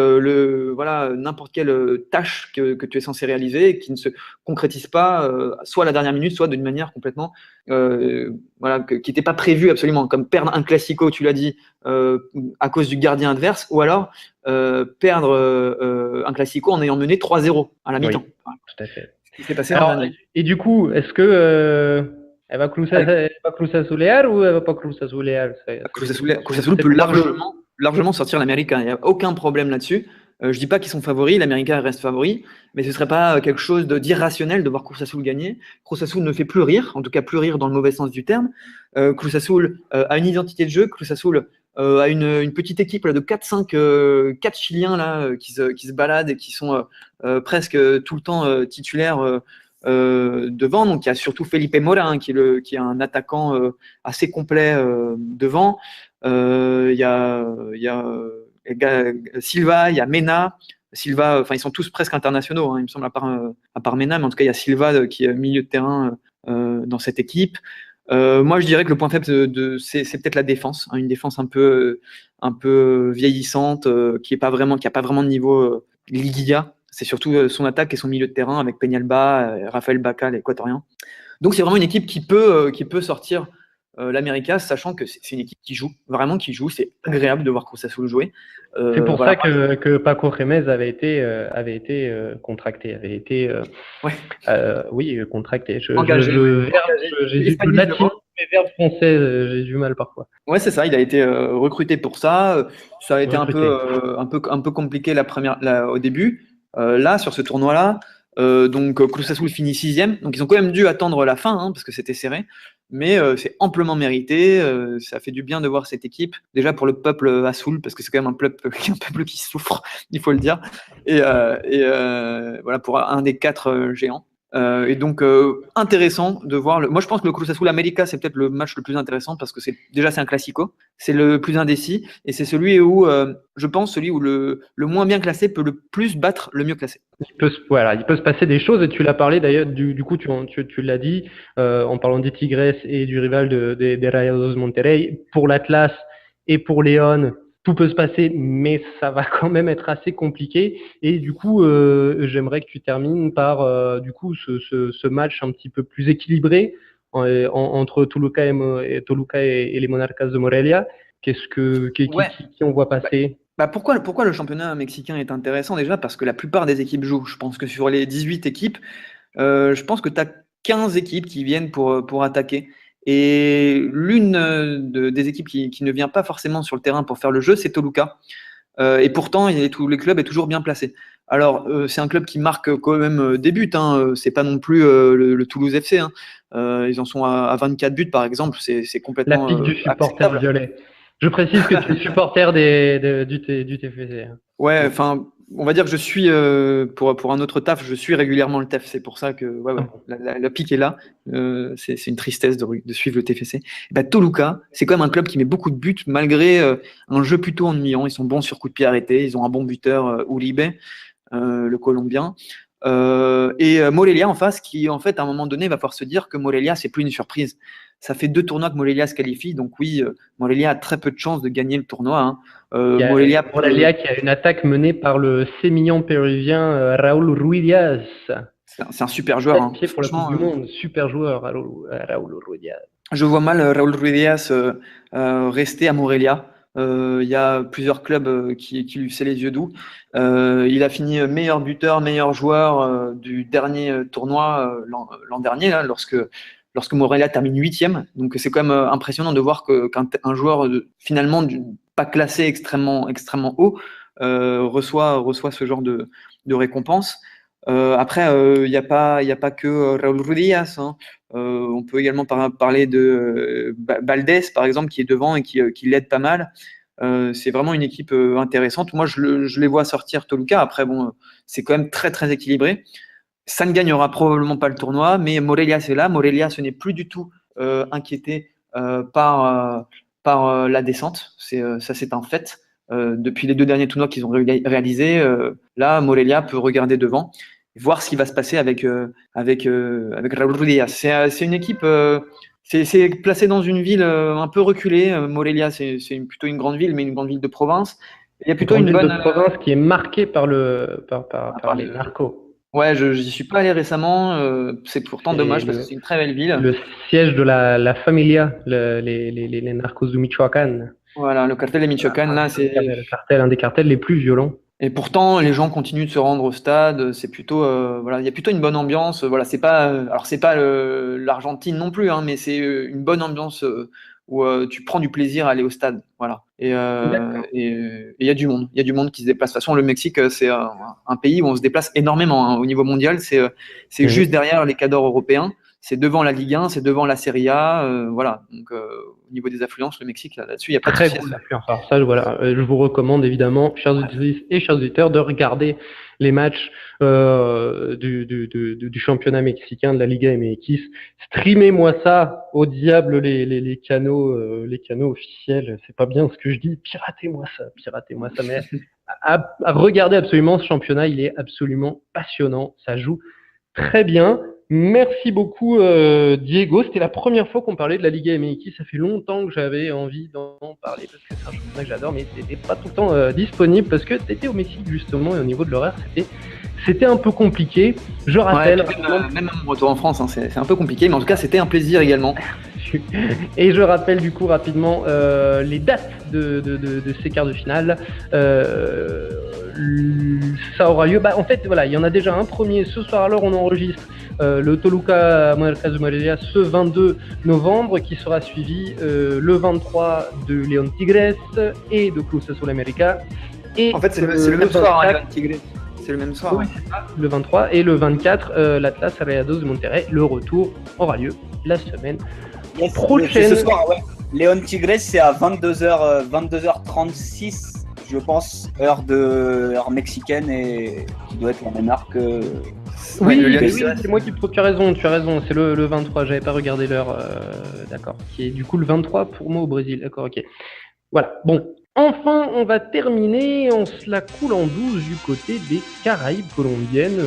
n'importe quelle tâche que tu es censé réaliser et qui ne se concrétise pas soit à la dernière minute, soit d'une manière complètement qui n'était pas prévue absolument, comme perdre un classico, tu l'as dit, à cause du gardien adverse, ou alors perdre un classico en ayant mené 3-0 à la mi-temps. Oui, tout à fait. Ce qui s'est passé l'an dernier. Et du coup, est-ce que elle va Cruz Azulear ou elle va pas Cruz Azulear? Cruz Azul peut largement sortir l'Américain. Il n'y a aucun problème là-dessus. Je dis pas qu'ils sont favoris, l'Américain reste favori, mais ce serait pas quelque chose d'irrationnel de voir Cruz Azul gagner. Cruz Azul ne fait plus rire, en tout cas plus rire dans le mauvais sens du terme. Cruz Azul a une identité de jeu. Cruz Azul a une petite équipe là, de 4 Chiliens là, qui se baladent et qui sont presque tout le temps titulaires devant. Donc il y a surtout Felipe Mora qui est un attaquant assez complet devant. Il y a Silva, il y a Mena, Silva, enfin ils sont tous presque internationaux, hein, il me semble, à part Mena, mais en tout cas il y a Silva qui est milieu de terrain dans cette équipe. Moi je dirais que le point faible c'est peut-être la défense, hein, une défense un peu vieillissante, qui a pas vraiment de niveau Liguilla. C'est surtout son attaque et son milieu de terrain avec Peñalba, Rafael Baca, l'équatorien. Donc c'est vraiment une équipe qui peut sortir l'América, sachant que c'est une équipe qui joue, vraiment qui joue. C'est agréable de voir Cruz Azul jouer. C'est pour ça que Paco Gémez avait été contracté, contracté. Engagé. J'ai du latin, mais verbes français, j'ai du mal parfois. Ouais, c'est ça. Il a été recruté pour ça. Ça a été un peu compliqué au début. Là, sur ce tournoi-là, donc Cruz Azul finit 6e. Donc ils ont quand même dû attendre la fin, hein, parce que c'était serré. Mais c'est amplement mérité. Ça fait du bien de voir cette équipe. Déjà pour le peuple azul, parce que c'est quand même un peuple qui souffre, il faut le dire. Et voilà, pour un des 4 géants. Et donc intéressant de voir. Moi, je pense que le Cruz Azul América, c'est peut-être le match le plus intéressant parce que c'est un classico. C'est le plus indécis et c'est celui où, je pense, celui où le moins bien classé peut le plus battre le mieux classé. Il peut se passer des choses et tu l'as parlé d'ailleurs. Du coup, tu l'as dit en parlant des Tigres et du rival des Rayados Monterrey. Pour l'Atlas et pour León, tout peut se passer, mais ça va quand même être assez compliqué. Et du coup, j'aimerais que tu termines par du coup ce match un petit peu plus équilibré entre Toluca et les Monarcas de Morelia. Qui on voit passer? Pourquoi le championnat mexicain est intéressant déjà? Parce que la plupart des équipes jouent. Je pense que sur les 18 équipes, je pense que tu as 15 équipes qui viennent pour attaquer. Et l'une des équipes qui ne vient pas forcément sur le terrain pour faire le jeu, c'est Toluca. Et pourtant, tous les clubs est toujours bien placé. Alors, c'est un club qui marque quand même des buts. Hein. C'est pas non plus le Toulouse FC. Hein. Ils en sont à 24 buts, par exemple. C'est complètement la pique du supporter violet. Je précise que tu es supporter du TFC. Ouais, enfin, on va dire que je suis, pour un autre taf, je suis régulièrement le TEF. C'est pour ça que la pique est là. C'est une tristesse de suivre le TFC. Toluca, c'est quand même un club qui met beaucoup de buts malgré un jeu plutôt ennuyant. Ils sont bons sur coup de pied arrêté. Ils ont un bon buteur, Uribe, le Colombien. Et Morelia en face, qui en fait à un moment donné va falloir se dire que Morelia, c'est plus une surprise. Ça fait 2 tournois que Morelia se qualifie, donc oui, Morelia a très peu de chances de gagner le tournoi. Hein. Morelia qui a une attaque menée par le sémillant péruvien Raúl Ruiz Díaz. C'est un super joueur. Hein. Pour la Coupe du Monde, super joueur Raúl Ruiz Díaz. Je vois mal Raúl Ruiz Díaz rester à Morelia. Il y a plusieurs clubs qui lui faisaient les yeux doux. Il a fini meilleur buteur, meilleur joueur du dernier tournoi l'an dernier, là, lorsque Morelia termine 8e. Donc c'est quand même impressionnant de voir qu'un joueur finalement pas classé extrêmement haut reçoit ce genre de récompense. Après, il n'y a pas que Raúl Ruiz Díaz. Hein. On peut également parler de Valdés, par exemple, qui est devant et qui l'aide pas mal. C'est vraiment une équipe intéressante. Moi, je les vois sortir Toluca. Après, bon, c'est quand même très, très équilibré. Ça ne gagnera probablement pas le tournoi, mais Morelia, c'est là. Morelia, ce n'est plus du tout inquiété par la descente. Ça, c'est un fait. Depuis les 2 derniers tournois qu'ils ont réalisés, là, Morelia peut regarder devant, voir ce qui va se passer avec Raúl Ruiz Díaz. C'est une équipe, c'est placé dans une ville un peu reculée. Morelia, c'est plutôt une grande ville, mais une grande ville de province. Il y a plutôt une bonne ville de province qui est marquée par les narcos. Ouais, je n'y suis pas allé récemment. C'est pourtant dommage parce que c'est une très belle ville. Le siège de la familia, les narcos de Michoacán. Voilà, le cartel de Michoacán, là, c'est un des cartels les plus violents. Et pourtant, les gens continuent de se rendre au stade. C'est plutôt, il y a plutôt une bonne ambiance. Voilà, c'est pas l'Argentine non plus, hein, mais c'est une bonne ambiance où tu prends du plaisir à aller au stade. Voilà. Et il y a du monde. Il y a du monde qui se déplace. De toute façon, le Mexique, c'est un pays où on se déplace énormément. Hein. Au niveau mondial, c'est juste derrière les cadors européens. C'est devant la Ligue 1, c'est devant la Serie A, voilà. Donc au niveau des affluences, le Mexique là-dessus, il n'y a pas très de bonne affluence. Alors ça, voilà, je vous recommande évidemment, chers auditrices et chers auditeurs, de regarder les matchs du championnat mexicain de la Liga MX. Streamez-moi ça, au diable les canaux officiels. C'est pas bien ce que je dis. Piratez-moi ça, mais à regarder absolument ce championnat. Il est absolument passionnant. Ça joue très bien. Merci beaucoup Diego. C'était la première fois qu'on parlait de la Liga MX. Ça fait longtemps que j'avais envie d'en parler parce que c'est un championnat que j'adore, mais c'était pas tout le temps disponible parce que t'étais au Mexique justement et au niveau de l'horaire c'était un peu compliqué. Je rappelle. Même mon retour en France, hein, c'est un peu compliqué, mais en tout cas c'était un plaisir également. Et je rappelle du coup rapidement les dates de ces quarts de finale. Ça aura lieu. En fait, voilà, il y en a déjà un premier ce soir. Alors on enregistre le Toluca Monarcas de Morelia ce 22 novembre, qui sera suivi le 23 de León Tigres et de Cruz Azul América. Et en fait, c'est le même soir, León Tigres. C'est le même soir. Oui, c'est ça, le 23 et le 24, l'Atlas Rayados de Monterrey. Le retour aura lieu la semaine prochaine. Ce soir, ouais. León Tigres, c'est à 22h36. Je pense, heure mexicaine, et qui doit être la même heure que. Oui, c'est moi qui. Tu as raison, c'est le 23, j'avais pas regardé l'heure, d'accord. Qui est du coup le 23 pour moi au Brésil, d'accord, ok. Voilà, bon. Enfin, on va terminer en se la coulant douce du côté des Caraïbes colombiennes,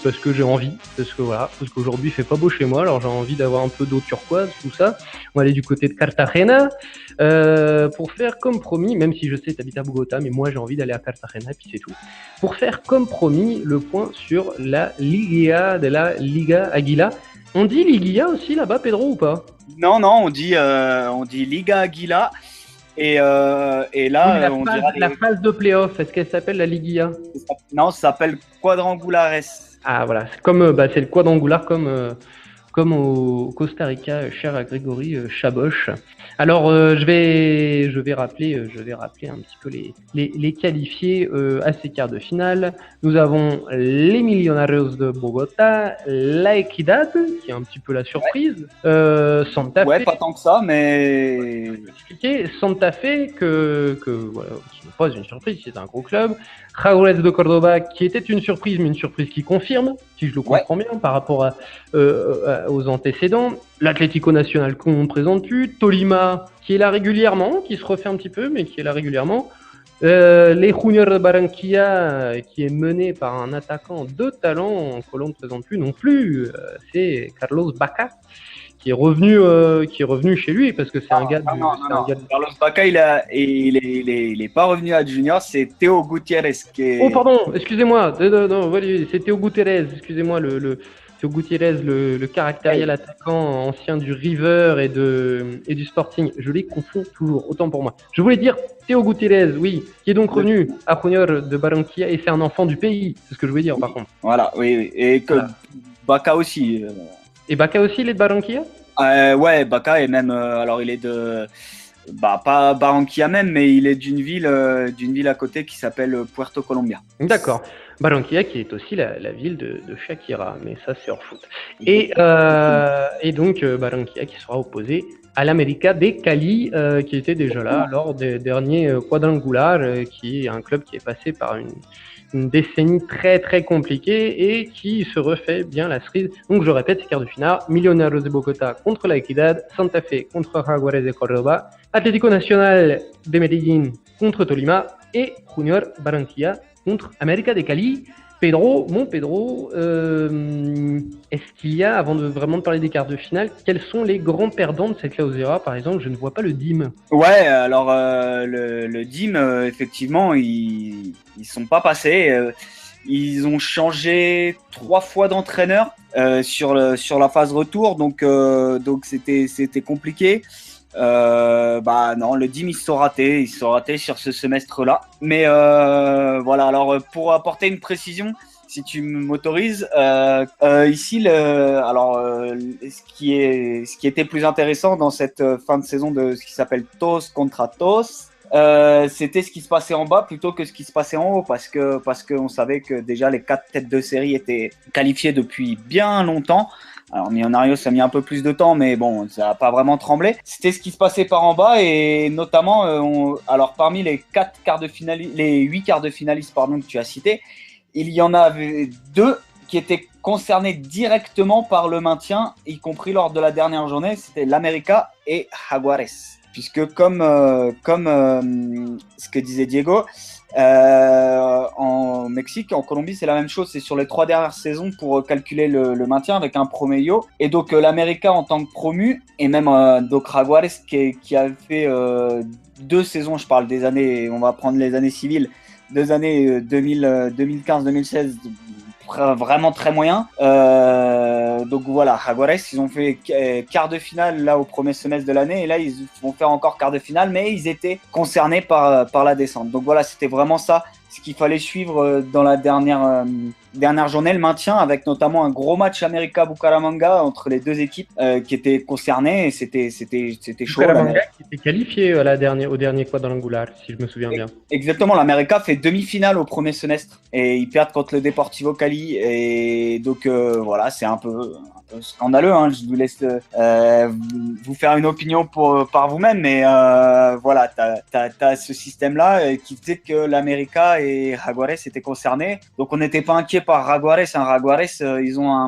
parce que j'ai envie, parce qu'aujourd'hui il fait pas beau chez moi, alors j'ai envie d'avoir un peu d'eau turquoise, tout ça. On va aller du côté de Cartagena pour faire comme promis, même si je sais que tu habites à Bogota, mais moi j'ai envie d'aller à Cartagena, puis c'est tout. Pour faire comme promis le point sur la Liga de la Liga Águila. On dit Liguilla aussi là-bas, Pedro, ou pas? Non, on dit Liga Águila. Et là, on dira la phase de play-off, est-ce qu'elle s'appelle la Liguilla? Non, ça s'appelle Quadrangulares. Ah voilà, c'est comme c'est le quadrangular comme au Costa Rica, cher à Grégory Chaboch. Alors je vais rappeler un petit peu les qualifiés à ces quarts de finale. Nous avons les Millonarios de Bogota, la Equidad qui est un petit peu la surprise, Santa Fe. Ouais, pas tant que ça, mais Santa Fe que voilà, qui n'est pas une surprise, c'est un gros club. Jaguares de Cordoba qui était une surprise, mais une surprise qui confirme, si je le comprends bien, par rapport aux antécédents. L'Atlético Nacional qu'on ne présente plus. Tolima qui est là régulièrement, qui se refait un petit peu, mais qui est là régulièrement. Les Juniors de Barranquilla qui est mené par un attaquant de talent qu'on ne présente plus non plus. C'est Carlos Bacca. Qui est revenu chez lui parce que c'est un gars. Carlos Bacca, il est pas revenu à Junior, c'est Théo Gutiérrez qui est. Oh pardon, excusez-moi, non, c'est Théo Gutiérrez, excusez-moi, Théo Gutiérrez, le caractériel attaquant ancien du River et du Sporting. Je les confonds toujours, autant pour moi. Je voulais dire Théo Gutiérrez, oui, qui est donc revenu à Junior de Barranquilla et c'est un enfant du pays, c'est ce que je voulais dire par contre. Voilà, oui, et que Bacca aussi. Et Bacca aussi, il est de Barranquilla? Ouais, Bacca est même. Alors, il est de. Pas Barranquilla même, mais il est d'une ville à côté qui s'appelle Puerto Colombia. D'accord. Barranquilla qui est aussi la ville de Shakira, mais ça c'est hors foot. Et donc Barranquilla qui sera opposé à l'América de Cali, qui était déjà là lors des derniers quadrangulars, qui est un club qui est passé par une décennie très très compliquée et qui se refait bien la cerise. Donc je répète, ces quarts de finale, Millonarios de Bogota contre la Equidad, Santa Fe contre Jaguares de Cordoba, Atlético Nacional de Medellín contre Tolima et Junior Barranquilla contre América de Cali. Pedro, est-ce qu'il y a, avant de vraiment parler des quarts de finale, quels sont les grands perdants de cette Clausura? Par exemple, je ne vois pas le DIM. Ouais, alors le DIM, effectivement, ils sont pas passés. Ils ont changé 3 fois d'entraîneur sur la phase retour, donc c'était compliqué. Non, le DIM ils se sont ratés sur ce semestre-là. Mais voilà, alors pour apporter une précision, si tu m'autorises, ici, ce qui était plus intéressant dans cette fin de saison de ce qui s'appelle TOS contra TOS, c'était ce qui se passait en bas plutôt que ce qui se passait en haut, parce qu'on savait que déjà les 4 têtes de série étaient qualifiées depuis bien longtemps. Alors Millonarios, ça a mis un peu plus de temps, mais bon, ça n'a pas vraiment tremblé. C'était ce qui se passait par en bas, et notamment, alors parmi les 8 quarts de finalistes que tu as cités, il y en avait 2 qui étaient concernés directement par le maintien, y compris lors de la dernière journée. C'était l'América et Jaguares. Puisque comme ce que disait Diego, En Mexique, en Colombie, c'est la même chose. C'est sur les 3 dernières saisons pour calculer le maintien avec un promedio. Et donc l'América en tant que promu, et même donc Jaguares qui a fait 2 saisons, je parle des années, on va prendre les années civiles, 2 années 2015-2016, vraiment très moyen. Donc voilà, Jaguares, ils ont fait quart de finale là au premier semestre de l'année, et là ils vont faire encore quart de finale, mais ils étaient concernés par la descente. Donc voilà, c'était vraiment ça ce qu'il fallait suivre dans la dernière journée, le maintien, avec notamment un gros match América-Bucaramanga entre les deux équipes qui étaient concernées, et c'était chaud. Bucaramanga qui s'est qualifié au dernier quadrangular, si je me souviens bien. Exactement, l'América fait demi-finale au premier semestre et ils perdent contre le Deportivo Cali, et donc voilà, c'est un peu scandaleux, hein. Je vous laisse vous faire une opinion par vous-même, mais voilà, t'as ce système-là qui faisait que l'América et Jaguares étaient concernés, donc on n'était pas inquiet par Jaguares. Jaguares, ils ont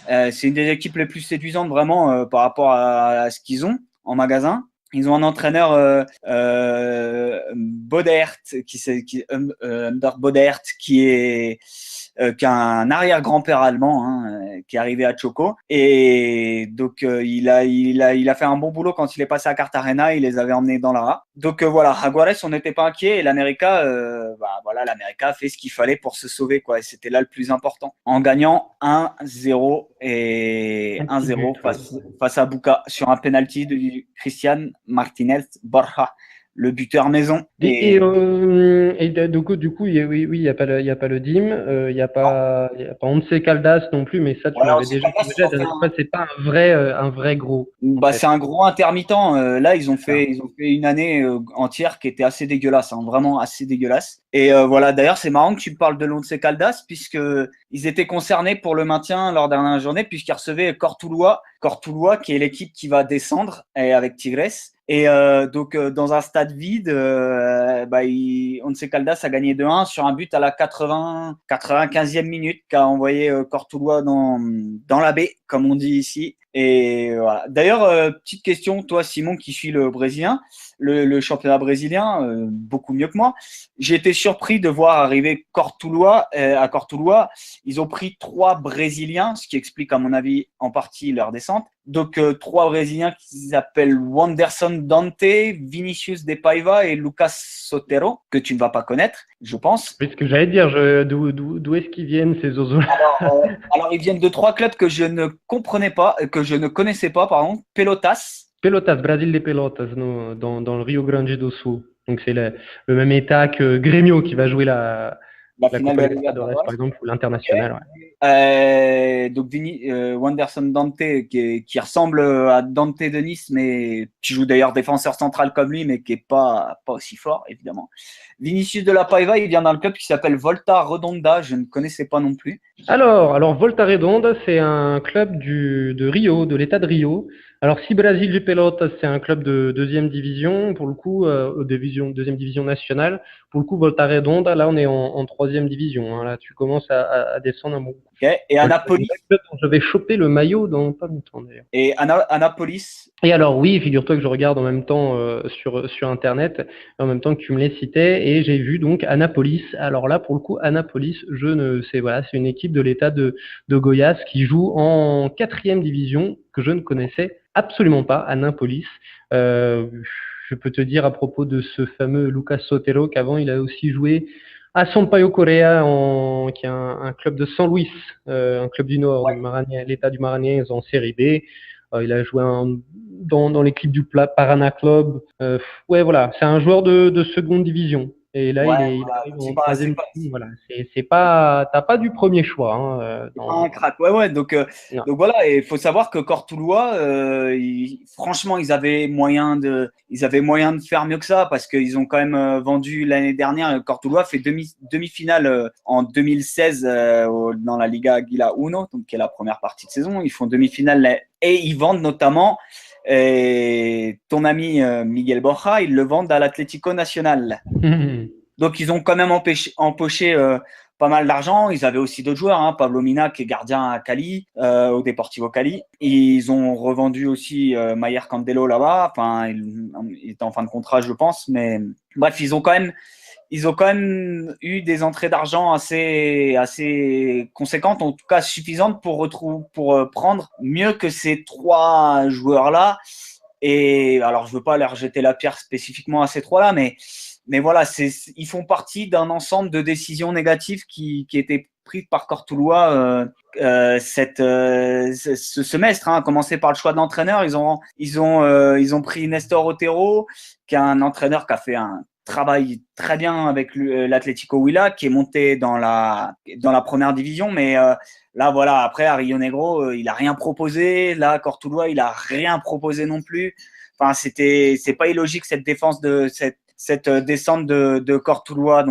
c'est une des équipes les plus séduisantes vraiment par rapport à ce qu'ils ont en magasin. Ils ont un entraîneur Bodert, Bodert, qui a un arrière-grand-père allemand, hein, qui est arrivé à Choco, et donc il a fait un bon boulot quand il est passé à Cartagena. Il les avait emmenés dans la A. Donc voilà, Jaguares, on n'était pas inquiet, et l'América, voilà, l'América a fait ce qu'il fallait pour se sauver, quoi. Et c'était là le plus important, en gagnant 1-0 et 1-0 face à Boca sur un penalty de Cristian Martinez Borja, le buteur maison. Donc, du coup, oui, il n'y a pas le DIM, il n'y a pas Once Caldas non plus, mais ça, tu m'avais déjà dit. C'est pas un vrai gros. C'est un gros intermittent. Là, ils ont fait une année entière qui était assez dégueulasse, hein, vraiment assez dégueulasse. Et voilà, d'ailleurs, c'est marrant que tu parles de l'Once Caldas, puisque ils étaient concernés pour le maintien leur dernière journée, puisqu'ils recevaient Cortuluá, qui est l'équipe qui va descendre avec Tigres. Et donc dans un stade vide, Once Caldas a gagné 2-1 sur un but à la 95e minute qu'a envoyé Cortuluá dans la baie, comme on dit ici. Et voilà. D'ailleurs, petite question, toi Simon qui suis le brésilien, le championnat brésilien, beaucoup mieux que moi. J'ai été surpris de voir arriver Cortuluá à Cortuluá. Ils ont pris 3 Brésiliens, ce qui explique à mon avis en partie leur descente. Donc 3 Brésiliens qui s'appellent Wanderson Dante, Vinicius de Paiva et Lucas Sotero, que tu ne vas pas connaître, je pense. C'est ce que j'allais dire, d'où est-ce qu'ils viennent ces oiseaux? Alors ils viennent de 3 clubs que je ne connaissais pas, pardon. Pelotas, Brasil de Pelotas, dans le Rio Grande do Sul. Donc c'est le même état que Grêmio qui va jouer la finale de Libertadores, par exemple, ou l'international. Ouais. Donc Wanderson Dante qui ressemble à Dante de Nice, mais qui joue d'ailleurs défenseur central comme lui, mais qui est pas aussi fort, évidemment. Vinicius de la Paiva, il vient d'un club qui s'appelle Volta Redonda, je ne connaissais pas non plus. Alors Volta Redonda, c'est un club de Rio, de l'état de Rio. Alors si Brasil de Pelotas, c'est un club de deuxième division, pour le coup, deuxième division nationale. Pour le coup, Volta Redonda, là on est en troisième division, hein. Là tu commences à descendre un bon coup. Okay. Et Annapolis. Je vais choper le maillot dans pas longtemps d'ailleurs. Et Annapolis. Et alors oui, figure-toi que je regarde en même temps sur internet, en même temps que tu me les citais, et j'ai vu donc Annapolis. Alors là, pour le coup, Annapolis, c'est une équipe de l'état de Goiás qui joue en 4e division, que je ne connaissais absolument pas, Annapolis. Je peux te dire à propos de ce fameux Lucas Sotero qu'avant il a aussi joué à Sampaio Correa, qui est un club de San Luis, un club du Nord, l'état du Maranhão en série B. Il a joué dans l'équipe du Paraná Club. Voilà, c'est un joueur de seconde division. Et là, il arrive en troisième division. Voilà, t'as pas du premier choix. Hein, un crack, ouais. Donc voilà, et il faut savoir que Cortuluá, franchement, ils avaient moyen de faire mieux que ça, parce qu'ils ont quand même vendu l'année dernière. Cortuluá fait demi-finale en 2016 dans la Liga Aguila Uno, donc qui est la première partie de saison. Ils font demi-finale et ils vendent notamment ton ami Miguel Borja, ils le vendent à l'Atlético Nacional. Donc ils ont quand même empoché pas mal d'argent. Ils avaient aussi d'autres joueurs, hein. Pablo Mina qui est gardien à Cali, au Deportivo Cali. Ils ont revendu aussi Mayer Candelo là-bas. Enfin, il était en fin de contrat, je pense. Mais bref, ils ont quand même ils ont quand même eu des entrées d'argent assez conséquentes, en tout cas suffisantes pour prendre mieux que ces 3 joueurs-là. Et alors, je veux pas leur jeter la pierre spécifiquement à ces 3-là, mais voilà, ils font partie d'un ensemble de décisions négatives qui étaient prises par Cortuluá ce semestre, hein, à commencer par le choix de l'entraîneur. Ils ont pris Nestor Otero, qui est un entraîneur qui a fait un travail très bien avec l'Atlético Huila, qui est monté dans la première division, mais là voilà, après à Rio Negro, il a rien proposé. Là, Cortuluá, il a rien proposé non plus. Enfin, c'est pas illogique cette défense de cette descente de Cortuluá.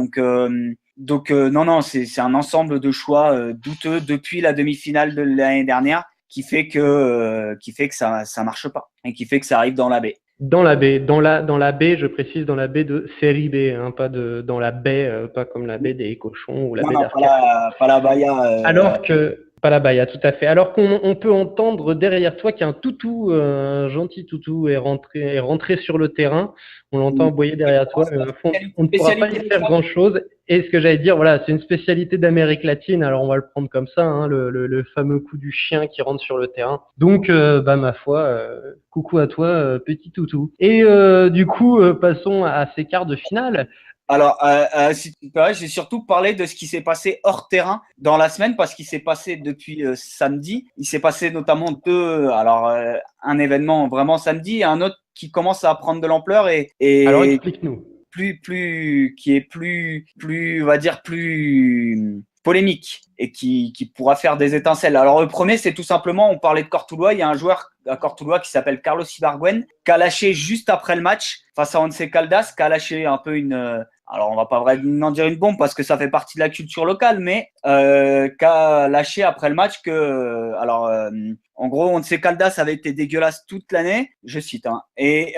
Donc non, c'est un ensemble de choix douteux depuis la demi-finale de l'année dernière qui fait que ça marche pas et qui fait que ça arrive dans la baie. Dans la baie, dans la baie, je précise, dans la baie de série B, hein, pas dans la baie, pas comme la baie des cochons ou la baie d'Arcachon. Pas la Bahia. Alors que pas la Bahia, tout à fait. Alors qu'on peut entendre derrière toi qu'un toutou, un gentil toutou est rentré sur le terrain. On l'entend aboyer derrière toi. Mais au fond, on ne pourra pas y faire grand-chose. Et ce que j'allais dire, voilà, c'est une spécialité d'Amérique latine. Alors on va le prendre comme ça, hein, le fameux coup du chien qui rentre sur le terrain. Donc, ma foi, coucou à toi, petit toutou. Et du coup, passons à ces quarts de finale. Alors, si tu peux, j'ai surtout parlé de ce qui s'est passé hors terrain dans la semaine, parce qu'il s'est passé depuis samedi. Il s'est passé notamment un événement vraiment samedi et un autre qui commence à prendre de l'ampleur et alors explique-nous. Qui est plus, on va dire, plus polémique et qui pourra faire des étincelles. Alors, le premier, c'est tout simplement, on parlait de Cortuluá, il y a un joueur à Cortuluá qui s'appelle Carlos Ibargüen, qui a lâché juste après le match face à Once Caldas, qui a lâché un peu alors on va pas vraiment dire une bombe parce que ça fait partie de la culture locale, mais qui a lâché après le match en gros, Once Caldas avait été dégueulasse toute l'année, je cite, hein. Et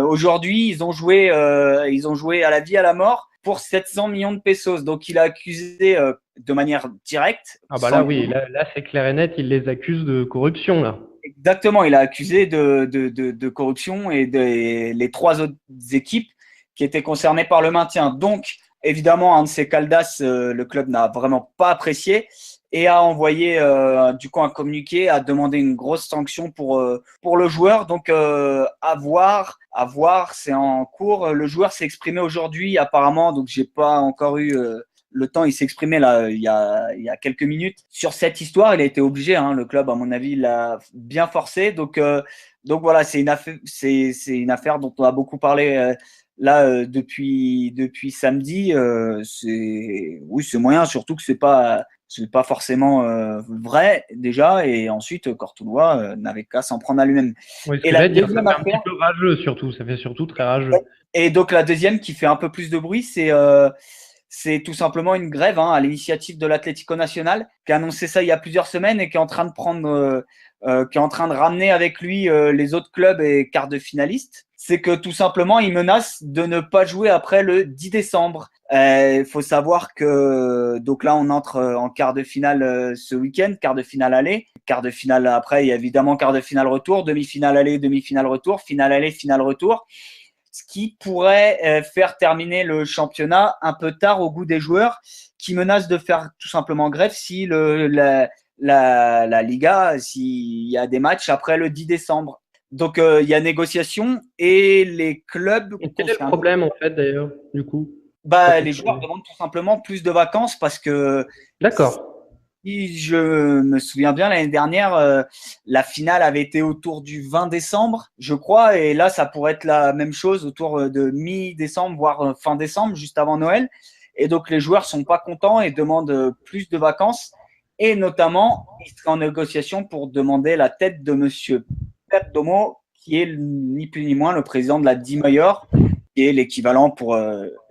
aujourd'hui, ils ont joué à la vie à la mort pour 700 millions de pesos. Donc, il a accusé de manière directe. Ah bah là, oui, là c'est clair et net, il les accuse de corruption, là. Exactement, il a accusé de corruption et les 3 autres équipes qui étaient concernées par le maintien. Donc, évidemment, Once Caldas, le club n'a vraiment pas apprécié et a envoyé du coup un communiqué, a demandé une grosse sanction pour le joueur. Donc, à voir, c'est en cours. Le joueur s'est exprimé aujourd'hui apparemment, donc j'ai pas encore eu le temps. Il s'est exprimé là il y a quelques minutes sur cette histoire. Il a été obligé, hein, le club à mon avis l'a bien forcé. Donc voilà, c'est une affaire dont on a beaucoup parlé depuis samedi. C'est moyen, surtout que c'est pas forcément vrai déjà, et ensuite Cortuluá n'avait qu'à s'en prendre à lui-même. Oui, et la deuxième affaire, un petit peu rageux surtout, ça fait surtout très rageux. Et donc la deuxième qui fait un peu plus de bruit, c'est tout simplement une grève, hein, à l'initiative de l'Atlético Nacional, qui a annoncé ça il y a plusieurs semaines et qui est en train de ramener avec lui les autres clubs et quarts de finalistes. C'est que tout simplement, il menace de ne pas jouer après le 10 décembre. Il faut savoir que donc là, on entre en quart de finale ce week-end, quart de finale aller, quart de finale après, il y a évidemment quart de finale retour, demi-finale aller, demi-finale retour, finale aller, finale retour. Ce qui pourrait faire terminer le championnat un peu tard au goût des joueurs, qui menacent de faire tout simplement grève si la Liga, s'il y a des matchs après le 10 décembre. Donc, il y a négociation et les clubs… Et quel est le problème, en fait, d'ailleurs, du coup? Les joueurs demandent tout simplement plus de vacances parce que… D'accord. Si je me souviens bien, l'année dernière, la finale avait été autour du 20 décembre, je crois, et là, ça pourrait être la même chose autour de mi-décembre, voire fin décembre, juste avant Noël. Et donc, les joueurs sont pas contents et demandent plus de vacances. Et notamment, ils seraient en négociation pour demander la tête de monsieur Perdomo, qui est ni plus ni moins le président de la DIMAYOR, qui est l'équivalent pour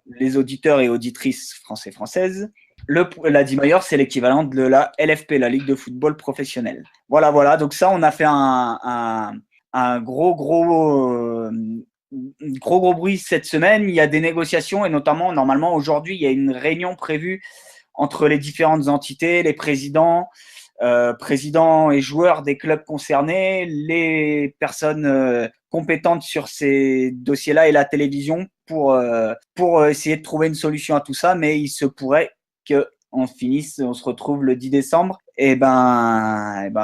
les auditeurs et auditrices françaises. La DIMAYOR, c'est l'équivalent de la LFP, la Ligue de football professionnel. Voilà. Donc ça, on a fait un gros bruit cette semaine. Il y a des négociations et notamment, normalement, aujourd'hui, il y a une réunion prévue entre les différentes entités, les présidents et joueurs des clubs concernés, les personnes compétentes sur ces dossiers-là et la télévision pour essayer de trouver une solution à tout ça, mais il se pourrait qu'on se retrouve le 10 décembre, et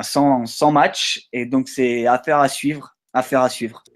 sans match, et donc c'est affaire à suivre.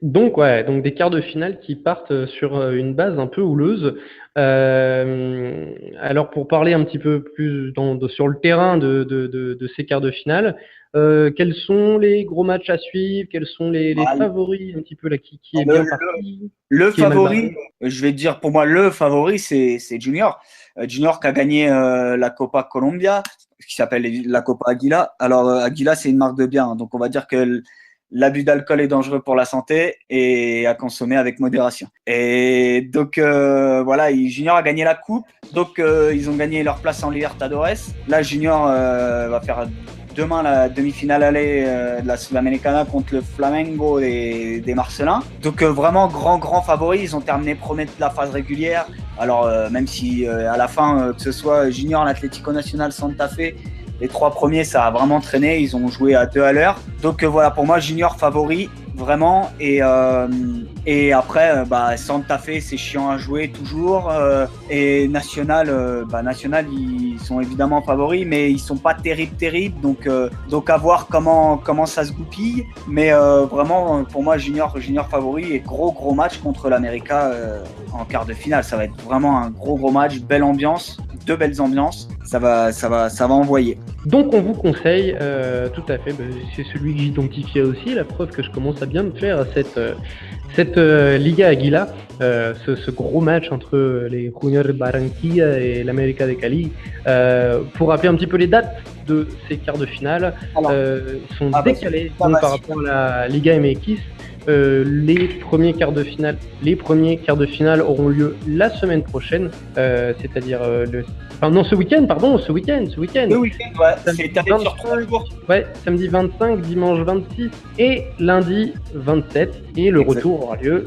Donc des quarts de finale qui partent sur une base un peu houleuse. Alors pour parler un petit peu plus sur le terrain de ces quarts de finale, quels sont les gros matchs à suivre? Quels sont les favoris un petit peu là qui est bien parti? Le favori, je vais te dire, pour moi, le favori, c'est Junior. Junior qui a gagné la Copa Colombia, qui s'appelle la Copa Águila. Alors, Águila, c'est une marque de bière, donc on va dire que l'abus d'alcool est dangereux pour la santé et à consommer avec modération. Et donc, Junior a gagné la coupe. Donc, ils ont gagné leur place en Libertadores. Là, Junior va faire demain la demi-finale aller de la Sudamericana contre le Flamengo des Marcelins. Donc, vraiment grand favori. Ils ont terminé premier de la phase régulière. Alors, même si à la fin, que ce soit Junior, l'Atlético Nacional, Santa Fe, les 3 premiers, ça a vraiment traîné. Ils ont joué à 2 à l'heure. Donc voilà, pour moi, Junior favori, vraiment. Et après, Santa Fe, c'est chiant à jouer toujours. Et Nacional, ils sont évidemment favoris, mais ils sont pas terribles. Donc à voir comment ça se goupille. Mais vraiment, pour moi, Junior favori et gros match contre l'América en quart de finale. Ça va être vraiment un gros match, belle ambiance, 2 belles ambiances. Ça va envoyer. Donc on vous conseille, tout à fait, c'est celui que j'identifiais aussi, la preuve que je commence à bien me faire cette Liga Águila, ce gros match entre les Junior Barranquilla et l'América de Cali. Pour rappeler un petit peu les dates de ces quarts de finale, sont décalés donc, par rapport à la Liga MX. Les premiers quarts de finale auront lieu la semaine prochaine, c'est-à-dire ce week-end. Le week-end, c'est étalé sur 3 jours. Ouais, samedi 25, dimanche 26 et lundi 27. Et le retour aura lieu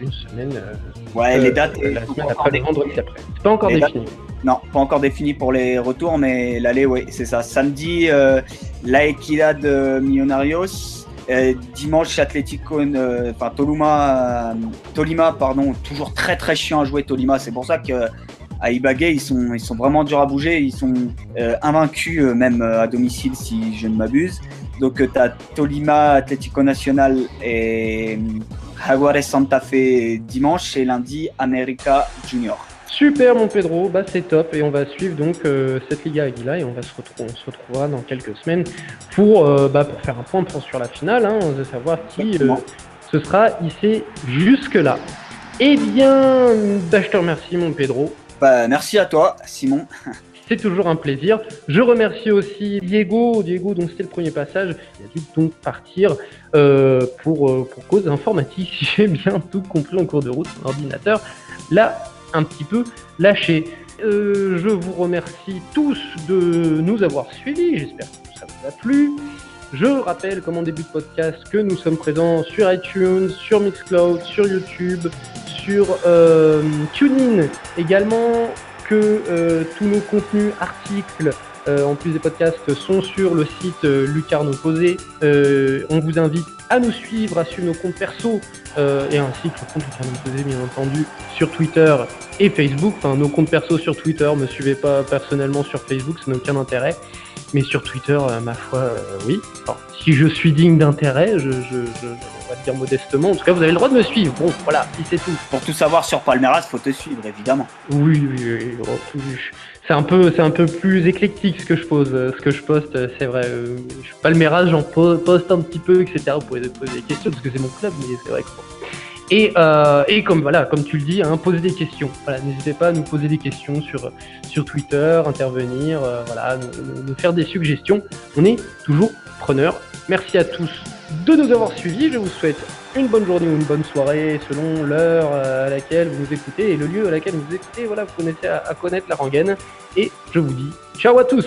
une semaine. Les dates. La semaine après, le vendredi après. C'est pas encore défini. Non, pas encore défini pour les retours, mais l'aller, c'est ça. Samedi, La Equidad de Millonarios. Dimanche, Atlético, Tolima, toujours très chiant à jouer Tolima. C'est pour ça que à Ibagué, ils sont vraiment durs à bouger. Ils sont invaincus, même à domicile, si je ne m'abuse. Donc, tu as Tolima, Atlético Nacional et Jaguares Santa Fe dimanche et lundi, América Junior. Super mon Pedro, c'est top et on va suivre donc cette Liga Águila et on se retrouvera dans quelques semaines pour faire un point sur la finale, de savoir qui ce sera hissé jusque-là. Eh bien, je te remercie mon Pedro. Merci à toi Simon. C'est toujours un plaisir. Je remercie aussi Diego dont c'était le premier passage. Il a dû donc partir pour cause informatique, si j'ai bien tout compris en cours de route. Son ordinateur l'a un petit peu lâché. Je vous remercie tous de nous avoir suivis. J'espère que ça vous a plu. Je rappelle, comme en début de podcast, que nous sommes présents sur iTunes, sur Mixcloud, sur YouTube, sur TuneIn également, que tous nos contenus, articles, en plus des podcasts, sont sur le site Lucarno Posé. On vous invite à nous suivre, à suivre nos comptes perso, et ainsi que le compte Lucarno Posé, bien entendu, sur Twitter et Facebook. Enfin, nos comptes perso sur Twitter, me suivez pas personnellement sur Facebook, ça n'a aucun intérêt. Mais sur Twitter, ma foi, oui. Alors, si je suis digne d'intérêt, on va le dire modestement. En tout cas, vous avez le droit de me suivre. Bon, voilà, si c'est tout. Pour tout savoir sur Palmeiras, faut te suivre, évidemment. Oui. C'est un peu plus éclectique ce que je poste, c'est vrai. Palmeiras, j'en poste un petit peu, etc. Vous pouvez poser des questions parce que c'est mon club, mais c'est vrai que et comme tu le dis, poser des questions. Voilà, n'hésitez pas à nous poser des questions sur Twitter, intervenir, nous faire des suggestions. On est toujours preneurs. Merci à tous de nous avoir suivis. Je vous souhaite une bonne journée ou une bonne soirée selon l'heure à laquelle vous nous écoutez et le lieu à laquelle vous nous écoutez. Voilà, vous connaissez à connaître la rengaine. Et je vous dis ciao à tous.